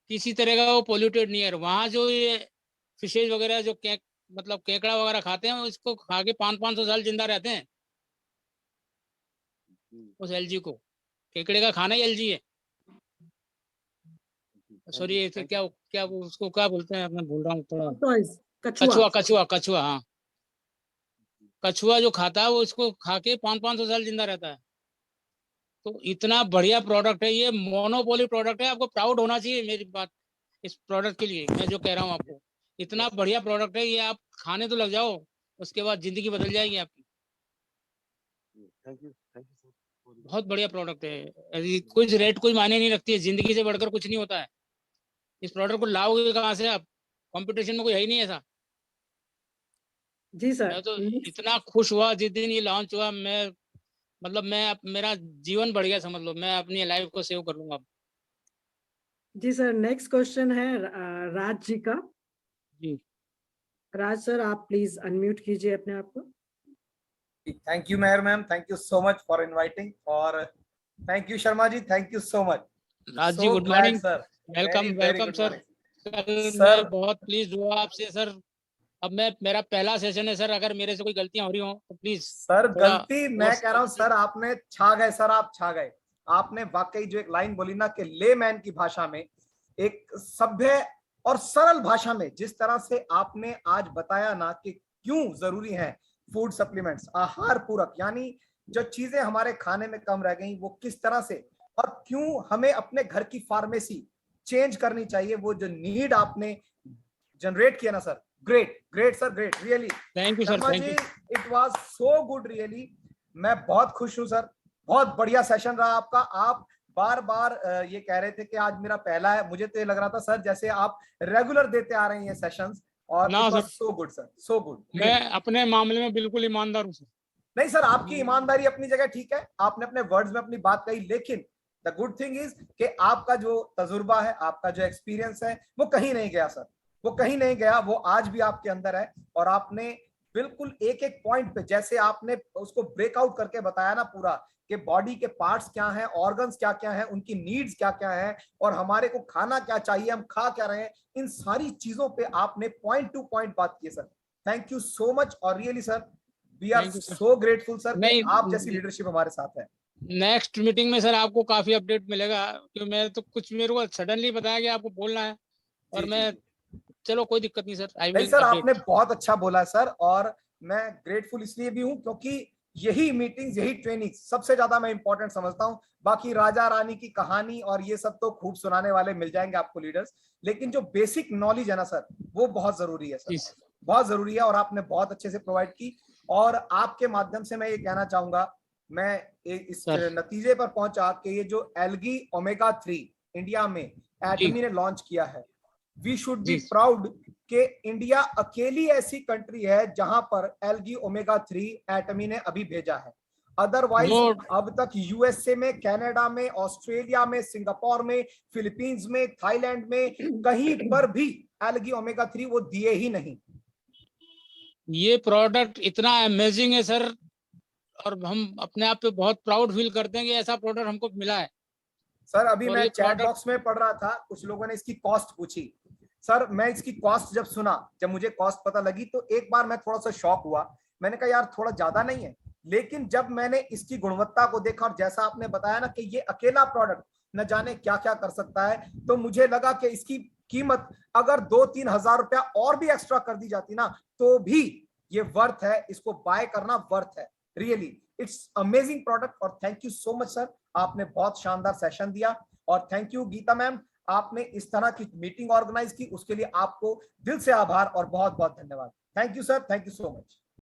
किसी तरह का वो पोल्यूटेड नहीं है। वहाँ जो ये फिशेज वगैरह जो मतलब केकड़ा वगैरह खाते हैं, इसको खा के 500-500 साल जिंदा रहते हैं। उस एलजी को, केकड़े का खाना ही एलजी है। सॉरी, क्या क्या उसको क्या बोलते हैं, मैं भूल रहा हूँ थोड़ा। कछुआ, कछुआ, कछुआ, हाँ, कछुआ जो खाता है वो इसको खा के 500-500 साल जिंदा रहता है। तो इतना बढ़िया प्रोडक्ट है ये, मोनोपोली प्रोडक्ट है। आपको प्राउड होना चाहिए मेरी बात इस प्रोडक्ट के लिए। मैं जो कह रहा हूँ आपको, इतना बढ़िया प्रोडक्ट है ये, आप खाने तो लग जाओ, उसके बाद जिंदगी बदल जाएगी आपकी।
Thank you sir.
बहुत बढ़िया प्रोडक्ट है। यदि कुछ रेट कोई मायने नहीं रखती है, जिंदगी से बढ़कर कुछ नहीं होता है। इस प्रोडक्ट को लाओगे कहाँ से आप? कंपटीशन में कोई है ही नहीं ऐसा।
जी सर।
मैं तो इतना खुश हुआ जिस दिन ये लॉन्च हुआ। मैं मतलब मेरा जीवन बढ़ गया, समझ लो। मैं अपनी लाइफ को सेव कर लूंगा अब।
जी सर, नेक्स्ट क्वेश्चन है राज जी का।
जी
राज सर, आप प्लीज अनम्यूट कीजिए अपने आप को।
Thank you Mehar ma'am, thank you so much for inviting, और thank you Sharma ji, thank you so much.
Raj ji, good morning,
sir,
welcome welcome sir. कल
सर
मैं बहुत प्लीज हुआ आपसे सर। अब मेरा पहला सेशन है सर, अगर मेरे से कोई गलतियां हो रही हो तो प्लीज
सर
थोड़ा
गलती मैं कह रहा हूँ सर, आपने छा गए सर, आप छा गए। आपने वाकई जो एक लाइन बोली ना कि लेमैन की भाषा में, एक सभ्य और सरल भाषा में जिस तरह से आपने आज बताया ना कि क्यों जरूरी है फूड सप्लीमेंट्स, आहार पूरक, यानी जो चीजें हमारे खाने में कम रह गई वो किस तरह से, और क्यों हमें अपने घर की फार्मेसी चेंज करनी चाहिए, वो जो नीड आपने जनरेट किया ना sir, great great sir, great really.
Thank you sir,
Sharma
thank
ji,
you.
It was so good really. मैं बहुत खुश हूं सर, बहुत बढ़िया सेशन रहा आपका। आप बार बार ये कह रहे थे कि आज मेरा पहला है, मुझे तो ये लग रहा था सर जैसे आप रेगुलर देते आ रहे हैं सेशंस, और
ना
it was
sir,
so good sir, so good.
मैं अपने मामले में बिल्कुल ईमानदार हूँ सर।
नहीं सर, आपकी ईमानदारी अपनी जगह ठीक है, आपने अपने वर्ड्स में अपनी बात कही, लेकिन द गुड थिंग इज कि आपका जो तजुर्बा है, आपका जो एक्सपीरियंस है, वो कहीं नहीं गया सर, वो कहीं नहीं गया, वो आज भी आपके अंदर है। और आपने बिल्कुल एक एक पॉइंट पे, जैसे आपने उसको ब्रेकआउट करके बताया ना पूरा, कि बॉडी के पार्ट्स क्या हैं, ऑर्गन्स क्या क्या हैं, उनकी नीड्स क्या क्या हैं, और हमारे को खाना क्या चाहिए, हम खा क्या रहे हैं, इन सारी चीजों पे आपने पॉइंट टू पॉइंट बात की सर। थैंक यू सो मच, और really sir we are
thank you sir.
So grateful sir कि
नहीं,
आप जैसी लीडरशिप हमारे साथ है।
नेक्स्ट मीटिंग में सर आपको काफी अपडेट मिलेगा, क्योंकि मैं तो कुछ मेरे को सडनली बताया कि आपको बोलना है, और
जी,
मैं
जी।
चलो कोई दिक्कत नहीं सर, आई
नहीं
विल
सर, आपने
अपडेट।
बहुत अच्छा बोला है सर, और मैं ग्रेटफुल इसलिए भी हूं क्योंकि यही मीटिंग्स, यही ट्रेनिंग सबसे ज्यादा मैं इंपॉर्टेंट समझता हूं। बाकी राजा रानी की कहानी और ये सब तो खूब सुनाने वाले मिल जाएंगे आपको लीडर्स, लेकिन जो बेसिक नॉलेज है ना सर, वो बहुत जरूरी है सर, बहुत जरूरी है, और आपने बहुत अच्छे से प्रोवाइड की। और आपके माध्यम से मैं ये कहना चाहूंगा, मैं इस नतीजे पर पहुंचा कि ये जो एल्गी ओमेगा 3 इंडिया में एटमी ने लॉन्च किया है, वी शुड बी प्राउड कि इंडिया अकेली ऐसी कंट्री है जहां पर एल्गी ओमेगा 3 एटमी ने अभी भेजा है। अदरवाइज अब तक यूएसए में, कनाडा में, ऑस्ट्रेलिया में, सिंगापुर में, फिलीपींस में, थाईलैंड में, कहीं पर भी एल्गी ओमेगा 3 वो दिए ही नहीं।
ये प्रोडक्ट इतना अमेजिंग है सर, और हम अपने आप पे बहुत प्राउड फील करते हैं कि ऐसा प्रोडक्ट हमको मिला है
सर। अभी मैं चैट बॉक्स में पढ़ रहा था, कुछ लोगों ने इसकी कॉस्ट पूछी सर। मैं इसकी कॉस्ट जब सुना, जब मुझे कॉस्ट पता लगी, तो एक बार मैं थोड़ा सा शॉक हुआ। मैंने कहा यार थोड़ा ज्यादा नहीं है, लेकिन जब मैंने इसकी गुणवत्ता को देखा, और जैसा आपने बताया ना कि ये अकेला प्रोडक्ट न जाने क्या क्या कर सकता है, तो मुझे लगा कि इसकी कीमत अगर 2-3 हजार रुपया और भी एक्स्ट्रा कर दी जाती ना, तो भी ये वर्थ है, इसको बाय करना वर्थ है। रियली इट्स अमेजिंग प्रोडक्ट, और thank you so much sir, आपने बहुत शानदार सेशन दिया। और थैंक यू गीता मैम, आपने इस तरह की मीटिंग ऑर्गेनाइज की, उसके लिए आपको दिल से आभार और बहुत बहुत धन्यवाद। Thank you sir, thank you so much.